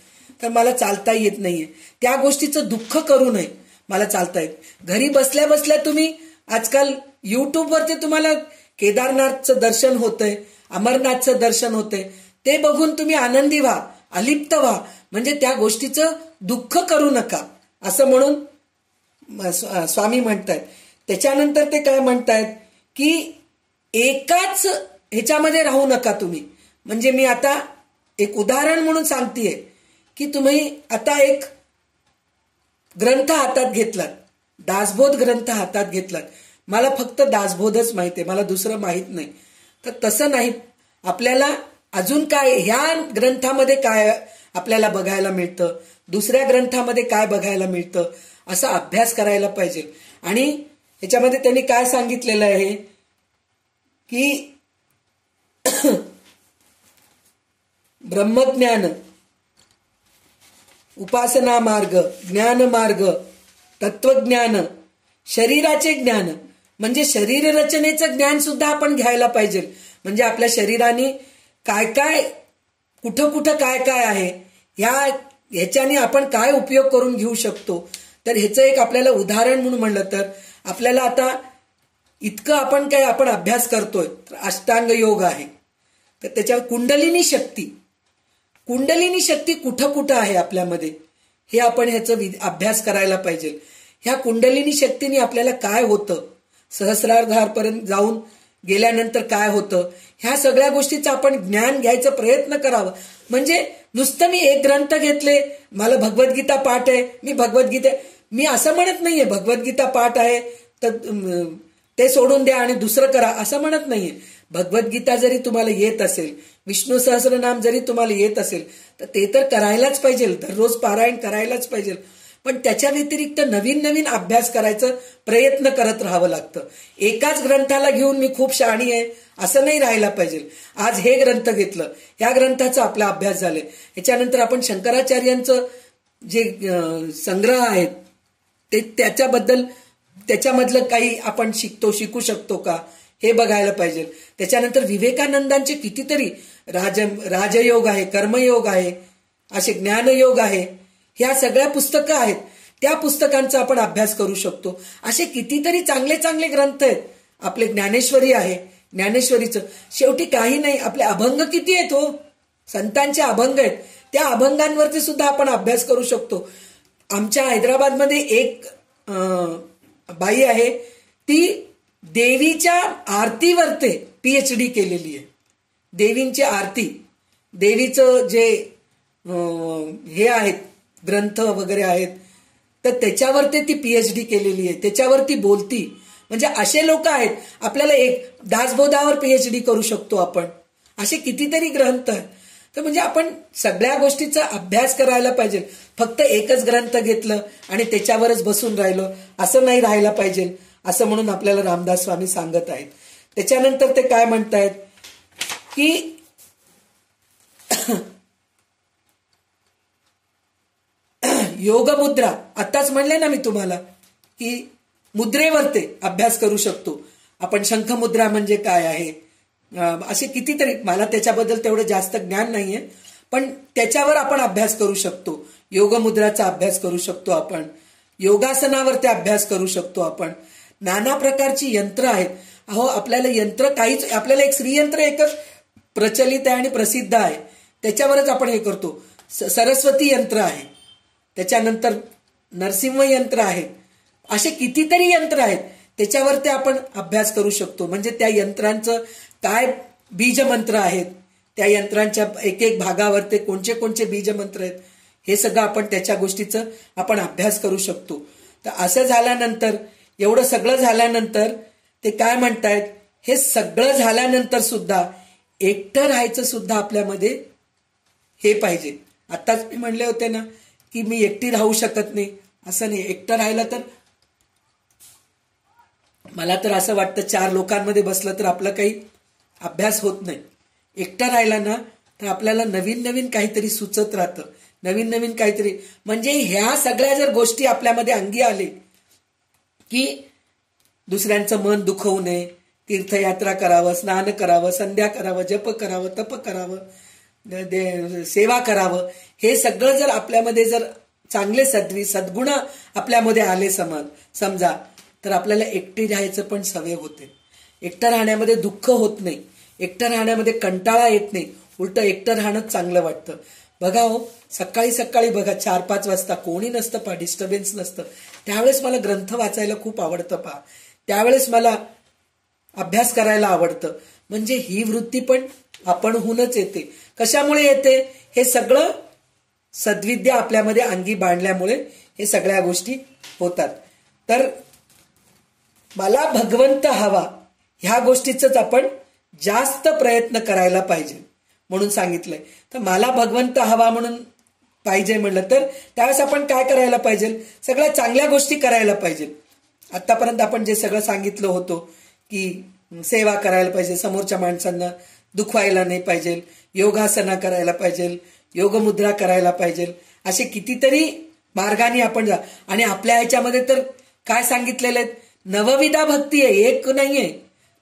तर मला चालता येत नाहीये, त्या गोष्टीचं दुःख करू नये. मला चालता येत. घरी बसल्या बसल्या तुम्ही आजकाल युट्यूबवरती तुम्हाला केदारनाथचं दर्शन होतंय, अमरनाथचं दर्शन होतंय, ते बघून तुम्ही आनंदी व्हा, अलिप्त व्हा. म्हणजे त्या गोष्टीचं दुःख करू नका असं म्हणून स्वामी म्हणतायत. त्याच्यानंतर ते काय म्हणतायत की एकाच ह्याच्यामध्ये राहू नका तुम्ही. म्हणजे मी आता एक उदाहरण म्हणून सांगतेय की तुम्ही आता एक ग्रंथ हातात घेतलात, दासबोध ग्रंथ हातात घेतलात. मला फक्त दासबोधच माहिती आहे, मला दुसरं माहित नाही. तर तसं नाही, आपल्याला अजून काय ह्या ग्रंथामध्ये काय आपल्याला बघायला मिळतं, दुसऱ्या ग्रंथामध्ये काय बघायला मिळतं, असा अभ्यास करायला पाहिजे. आणि ह्याच्यामध्ये त्यांनी काय सांगितलेलं आहे की ब्रह्मज्ञान, उपासना मार्ग, ज्ञान मार्ग, तत्वज्ञान, शरीराचे ज्ञान, म्हणजे शरीर रचनेचं ज्ञान सुद्धा आपण घ्यायला पाहिजे. म्हणजे आपल्या शरीराने काय काय, कुठं कुठं काय काय आहे, ह्याच्याने आपण काय उपयोग करून घेऊ शकतो. तर ह्याचं एक आपल्याला उदाहरण म्हणून म्हणलं तर आपल्याला आता इतकं आपण अभ्यास करतोय, तर अष्टांग योग आहे, तर त्याच्यावर कुंडलिनी शक्ती कुठं कुठं आहे आपल्यामध्ये, हे आपण ह्याचं अभ्यास करायला पाहिजे. ह्या कुंडलिनी शक्तीने आपल्याला काय होतं, सहस्रार्धापर्यंत जाऊन गेल्यानंतर काय होतं, ह्या सगळ्या गोष्टीचं आपण ज्ञान घ्यायचा प्रयत्न करावा. म्हणजे नुसतं मी एक ग्रंथ घेतले, मला भगवद्गीता पाठ आहे, मी असं म्हणत नाहीये भगवद्गीता पाठ आहे तर ते सोडून द्या आणि दुसरं करा, असं म्हणत नाहीये. भगवद्गीता जरी तुम्हाला येत असेल, विष्णू सहस्रनाम जरी तुम्हाला येत असेल, तर ते तर करायलाच पाहिजे, दररोज पारायण करायलाच पाहिजे. पण त्याच्या व्यतिरिक्त नवीन नवीन अभ्यास करायचा प्रयत्न करत राहावं लागतं. एकाच ग्रंथाला घेऊन मी खूप शहाणी आहे असं नाही राहायला पाहिजे. आज हे ग्रंथ घेतलं, या ग्रंथाचा आपला अभ्यास झालाय, ह्याच्यानंतर आपण शंकराचार्यांचं जे संग्रह आहेत ते त्याच्यामधलं काही आपण शिकू शकतो का, हे बघायला पाहिजे. त्याच्यानंतर विवेकानंदांचे कितीतरी राजयोग आहे, कर्मयोग आहे, असे ज्ञानयोग आहे, ह्या सगळ्या पुस्तकं आहेत, त्या पुस्तकांचा आपण अभ्यास करू शकतो. असे कितीतरी चांगले चांगले ग्रंथ आहेत. आपले ज्ञानेश्वरी आहे, ज्ञानेश्वरीचं शेवटी काही नाही, आपले अभंग किती आहेत हो, संतांचे अभंग आहेत, त्या अभंगांवरती सुद्धा आपण अभ्यास करू शकतो. आमच्या हैदराबादमध्ये एक बाई आहे, ती देवीच्या आरतीवरती PhD केलेली आहे. देवींची आरती, देवीचं जे हे आहेत ग्रंथ वगैरे आहेत, तर त्याच्यावरती ती PhD केलेली आहे, त्याच्यावरती बोलती. म्हणजे असे लोक आहेत. आपल्याला एक दासबोधावर PhD करू शकतो आपण, असे कितीतरी ग्रंथ आहेत. तर म्हणजे आपण सगळ्या गोष्टीचा अभ्यास करायला पाहिजे. फक्त एकच ग्रंथ घेतलं आणि त्याच्यावरच बसून राहिलो असं नाही राहायला पाहिजे, असं म्हणून आपल्याला रामदास स्वामी सांगत आहेत. त्याच्यानंतर ते काय म्हणतायत की योगमुद्रा, आताच म्हणले ना मी तुम्हाला की मुद्रेवरती अभ्यास करू शकतो आपण. शंखमुद्रा म्हणजे काय आहे, असे कितीतरी, मला त्याच्याबद्दल तेवढं जास्त ज्ञान नाहीये, पण त्याच्यावर आपण अभ्यास करू शकतो. योगमुद्राचा अभ्यास करू शकतो आपण, योगासनावरती अभ्यास करू शकतो आपण. नाना प्रकारची यंत्र आहेत. अहो आपल्याला यंत्र काहीच, आपल्याला एक श्रीयंत्र एकच प्रचलित आहे आणि प्रसिद्ध आहे, त्याच्यावरच आपण हे करतो. सरस्वती यंत्र आहे, त्याच्यानंतर नरसिंह यंत्र आहेत, असे कितीतरी यंत्र आहेत, त्याच्यावर ते आपण अभ्यास करू शकतो. म्हणजे त्या यंत्रांचं काय बीजमंत्र आहेत, त्या यंत्रांच्या एक एक भागावर ते कोणते कोणते बीजमंत्र आहेत, हे सगळं आपण त्याच्या गोष्टीचं आपण अभ्यास करू शकतो. तर असं झाल्यानंतर, एवढं सगळं झाल्यानंतर ते काय म्हणतायत, हे सगळं झाल्यानंतर सुद्धा एकटं राहायचं सुद्धा आपल्यामध्ये हे पाहिजे. आताच मी म्हणले होते ना की मी एकटी राहू शकत नाही, असं नाही. एकटं राहिलं तर मला तर असं वाटतं 4 लोकांमध्ये बसलं तर आपलं काही अभ्यास होत नाही. एकटं राहिला ना तर आपल्याला नवीन नवीन काहीतरी सुचत राहतं, नवीन नवीन काहीतरी. म्हणजे ह्या सगळ्या जर गोष्टी आपल्यामध्ये अंगी आले की दुसऱ्यांचं मन दुखवू नये, तीर्थयात्रा करावं, स्नान करावं, संध्या करावं, जप करावं, तप करावं, सेवा करावं, हे सगळं जर आपल्यामध्ये जर चांगले सद्गुण आपल्यामध्ये आले समजा तर आपल्याला एकटे राहायचं पण सवय होते. एकटं राहण्यामध्ये दुःख होत नाही, एकटं राहण्यामध्ये कंटाळा येत नाही, उलट एकटं राहणं चांगलं वाटतं. बघा हो, सकाळी सकाळी बघा 4-5 वाजता कोणी नसतं पहा, डिस्टर्बन्स नसतं, त्यावेळेस मला ग्रंथ वाचायला खूप आवडतं पहा, त्यावेळेस मला अभ्यास करायला आवडतं. म्हणजे ही वृत्ती पण आपणहूनच येते. कशामुळे येते? हे सगळं सद्विद्या आपल्यामध्ये अंगी बांधल्यामुळे हे सगळ्या गोष्टी होतात. तर मला भगवंत हवा ह्या गोष्टीच आपण जास्त प्रयत्न करायला पाहिजे म्हणून सांगितलंय. तर मला भगवंत हवा म्हणून पाहिजे म्हणलं तर त्यावेळेस आपण काय करायला पाहिजे? सगळ्या चांगल्या गोष्टी करायला पाहिजे. आतापर्यंत आपण जे सगळं सांगितलं होतं की सेवा करायला पाहिजे, समोरच्या माणसांना दुखवायला नाही पाहिजे, योगासना करायला पाहिजे, योगमुद्रा करायला पाहिजे, असे कितीतरी मार्गाने आपण जा. आणि आपल्या ह्याच्यामध्ये तर काय सांगितलेले आहेत? नवविधा भक्ती आहे, एक नाहीये,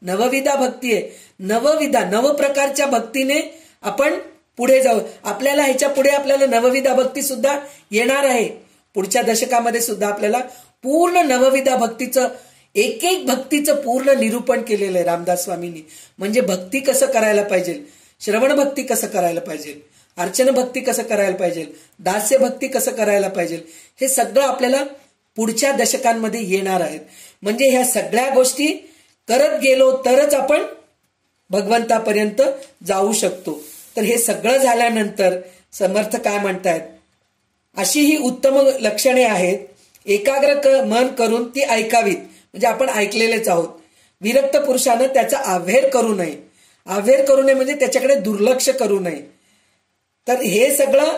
नवविधा भक्ती आहे. नव प्रकारच्या भक्तीने आपण पुढे जाऊ. आपल्याला ह्याच्या पुढे आपल्याला नवविधा भक्ती सुद्धा येणार आहे. पुढच्या दशकामध्ये सुद्धा आपल्याला पूर्ण नवविधा भक्तीचं एक भक्तीचं पूर्ण निरूपण केलेलं आहे रामदास स्वामींनी. म्हणजे भक्ती कसं करायला पाहिजे, श्रवण भक्ती कसं करायला पाहिजे, अर्चन भक्ती कसं करायला पाहिजे, दास्य भक्ती कसं करायला पाहिजे, हे सगळं आपल्याला पुढच्या दशकांमध्ये येणार आहेत. म्हणजे ह्या सगळ्या गोष्टी करत गेलो तरच आपण भगवंतापर्यंत जाऊ शकतो. तर हे सगळं झाल्यानंतर समर्थ काय म्हणतायत? अशी ही उत्तम लक्षणे आहेत, एकाग्र मन करून ती ऐकावीत. म्हणजे आपण ऐकलेलेच आहोत. विरक्त पुरुषानं त्याचा आव्हेर करू नये. आव्हेर करू नये म्हणजे त्याच्याकडे दुर्लक्ष करू नये. तर हे सगळं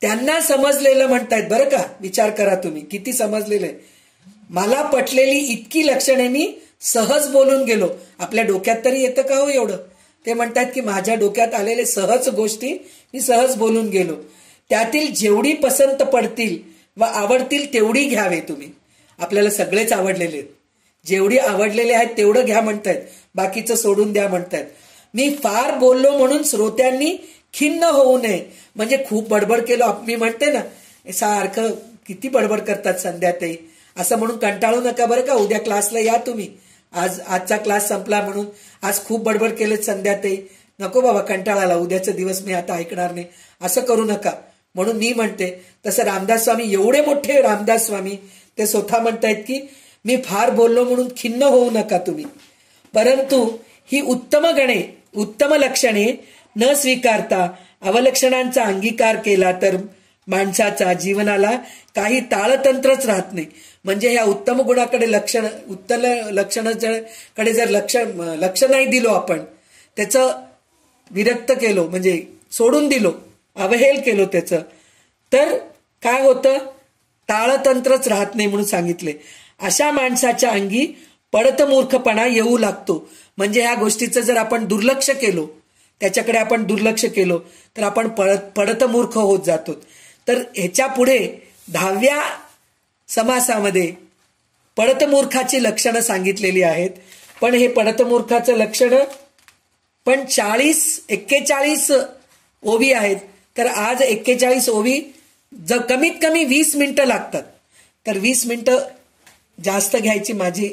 त्यांना समजलेलं म्हणतायत बरं का. विचार करा तुम्ही किती समजलेलं आहे. मला पटलेली इतकी लक्षणे मी सहज बोलून गेलो. आपल्या डोक्यात तरी येतं का हो एवढं? ते म्हणतात की माझ्या डोक्यात आलेले सहज गोष्टी मी सहज बोलून गेलो. त्यातील जेवढी पसंत पडतील व आवडतील तेवढी घ्यावे तुम्ही. आपल्याला सगळेच आवडलेले आहेत, जेवढी आवडलेले आहेत तेवढं घ्या म्हणतायत, बाकीचं सोडून द्या म्हणतायत. मी फार बोललो म्हणून श्रोत्यांनी खिन्न होऊ नये. म्हणजे खूप बडबड केलो मी म्हणते ना, सारखं किती बडबड करतात संध्याताई, असं म्हणून कंटाळू नका बरं का. उद्या क्लासला या तुम्ही. आजचा क्लास संपला म्हणून आज खूप बडबड केलेत संध्याताई, नको बाबा कंटाळाला, उद्याचा दिवस मी आता ऐकणार नाही, असं करू नका. म्हणून मी म्हणते तसं रामदास स्वामी, एवढे मोठे रामदास स्वामी, ते स्वतः म्हणतायत की मी फार बोललो म्हणून खिन्न होऊ नका तुम्ही. परंतु ही उत्तम लक्षणे न स्वीकारता अवलक्षणांचा अंगीकार केला तर माणसाचा जीवनाला काही ताळतंत्रच राहत नाही. म्हणजे ह्या उत्तम गुणाकडे लक्षणाकडे जर लक्ष नाही दिलो आपण, त्याचं विरक्त केलो म्हणजे सोडून दिलो, अवहेल केलो त्याचं, तर काय होतं? ताळतंत्रच राहत नाही म्हणून सांगितले. अशा माणसाच्या अंगी पडत मूर्खपणा येऊ लागतो. म्हणजे ह्या गोष्टीचं जर आपण दुर्लक्ष केलो, त्याच्याकडे आपण दुर्लक्ष केलो तर आपण पडत मूर्ख होत जातो. तर ह्याच्या पुढे 10व्या समासामध्ये पडत मूर्खाची लक्षणं सांगितलेली आहेत. पण हे पडत मूर्खाचं लक्षण पण 41 ओवी आहेत. तर आज 41 ओवी कमीत कमी 20 मिनिटं लागतात. तर 20 मिनिटं जास्त घ्यायची माझी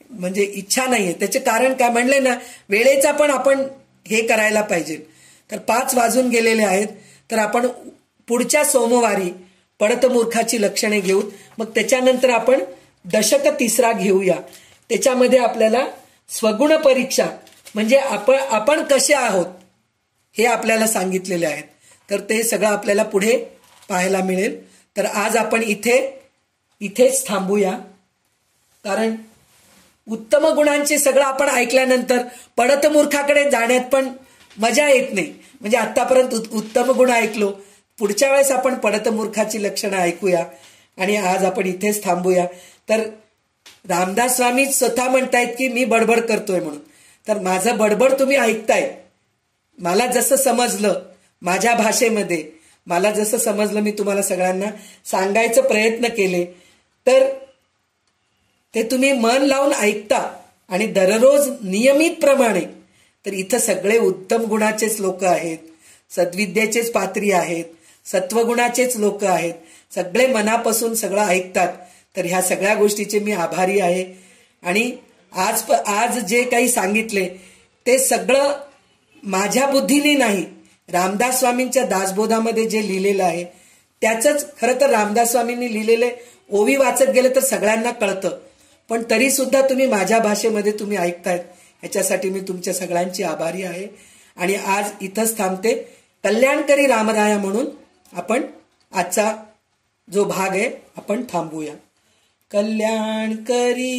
म्हणजे इच्छा नाहीये. त्याचे कारण काय म्हणले ना, वेळेचा पण आपण हे करायला पाहिजे. तर 5 वाजून गेलेले आहेत. तर आपण पुढच्या सोमवारी पडत मूर्खाची लक्षणे घेऊ. मग त्याच्यानंतर आपण दशक 3 घेऊया. त्याच्यामध्ये आपल्याला स्वगुण परीक्षा म्हणजे आपण कसे आहोत हे आपल्याला सांगितलेले आहेत. तर ते सगळं आपल्याला पुढे पाहायला मिळेल. तर आज आपण इथेच थांबूया. कारण उत्तम गुणांचे सगळं आपण ऐकल्यानंतर पडत मूर्खाकडे जाण्यात पण मजा येत नाही. म्हणजे आतापर्यंत उत्तम गुण ऐकलो, पुढच्या वेळेस आपण पडत मूर्खाची लक्षणं ऐकूया. आणि आज आपण इथेच थांबूया. तर रामदास स्वामी स्वतः म्हणतायत की मी बडबड करतोय म्हणून. तर माझं बडबड तुम्ही ऐकताय. मला जसं समजलं माझ्या भाषेमध्ये, मला जसं समजलं मी तुम्हाला सगळ्यांना सांगायचा प्रयत्न केले. तर ते तुम्ही मन लावून ऐकता आणि दररोज नियमितप्रमाणे. तर इथं सगळे उत्तम गुणाचेच लोक आहेत, सद्विद्येचेच पात्री आहेत, सत्वगुणाचेच लोक आहेत, सगळे मनापासून सगळं ऐकतात, तर ह्या सगळ्या गोष्टीचे मी आभारी आहे. आणि आज जे काही सांगितले ते सगळं माझ्या बुद्धीने नाही, रामदास स्वामींच्या दासबोधामध्ये जे लिहिलेलं आहे त्याचंच. खरं तर रामदास स्वामींनी लिहिलेले ओवी वाचत गेलं तर सगळ्यांना कळतं, पण तरी सुद्धा तुम्ही माझ्या भाषेमध्ये तुम्ही ऐकतायत, ह्याच्यासाठी मी तुमच्या सगळ्यांची आभारी आहे. आणि आज इथंच थांबते. कल्याणकरी रामराया म्हणून आपण आजचा जो भाग आहे आपण थांबूया. कल्याणकरी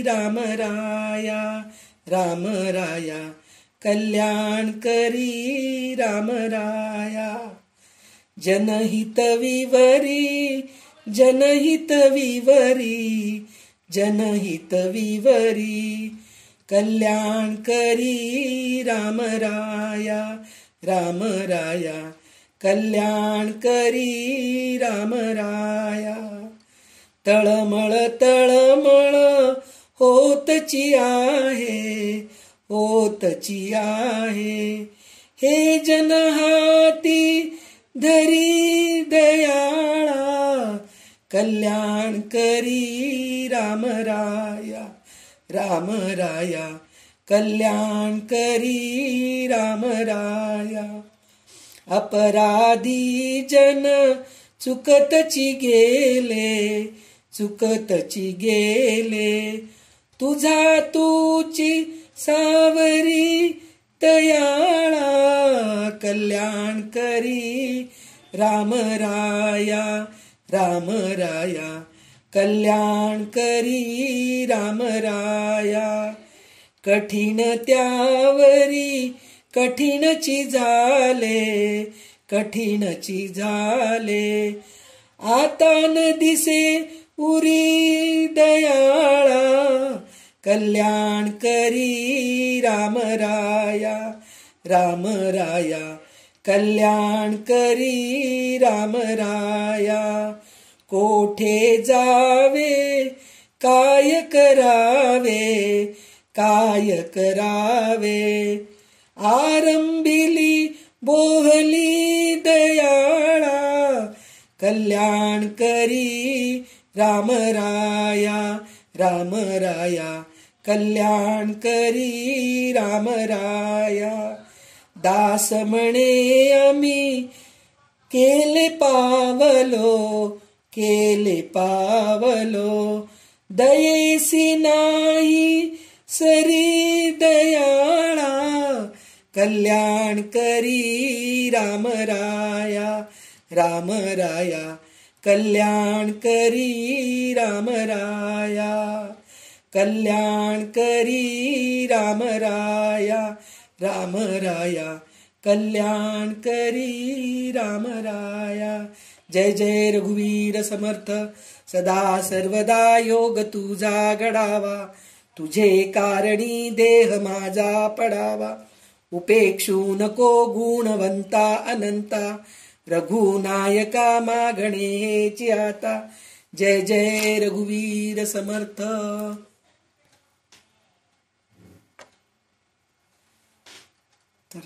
रामराया रामराया, कल्याणकरी रामराया, जनहित विवरी जनहित विवरी जनहित विवरी, कल्याणकरी रामराया रामराया, कल्याणकरी रामराया. तळमळ तळमळ होतची आहे होतची आहे, हे जन हाती धरी दयाळा, कल्याणकरी रामराया रामराया, कल्याणकरी रामराया. अपराधी जन चुकतची गेले चुकतची गेले, तुझा तूची सावरी दयाळा, कल्याणकरी रामराया रामराया, कल्याणकरी रामराया. कठीण त्यावरी कठीणची झाले कठीणची झाले, आता न दिसे उरी दयाळा, कल्याणकरी रामराया रामराया, कल्याणकरी रामराया. कोठे जावे काय करावे काय करावे, आरंभिली बोहली दयाळा, कल्याणकरी रामराया रामराया, कल्याणकरी रामराया. दास म्हणे आम्ही केले पावलो, दयेसी नाही सरी दयाळा, कल्याणकरी रामराया रामराया, कल्याणकरी रामराया, कल्याणकरी रामराया रामराया, कल्याणकरी रामराया. जय जय रघुवीर समर्थ. सदा सर्वदा योग तुझा घडावा, तुझे कारणी देह माझा पडावा. उपेक्षू नको गुणवंता अनंता, रघुनायका मागणे हेची आता. जय जय रघुवीर समर्थ. तर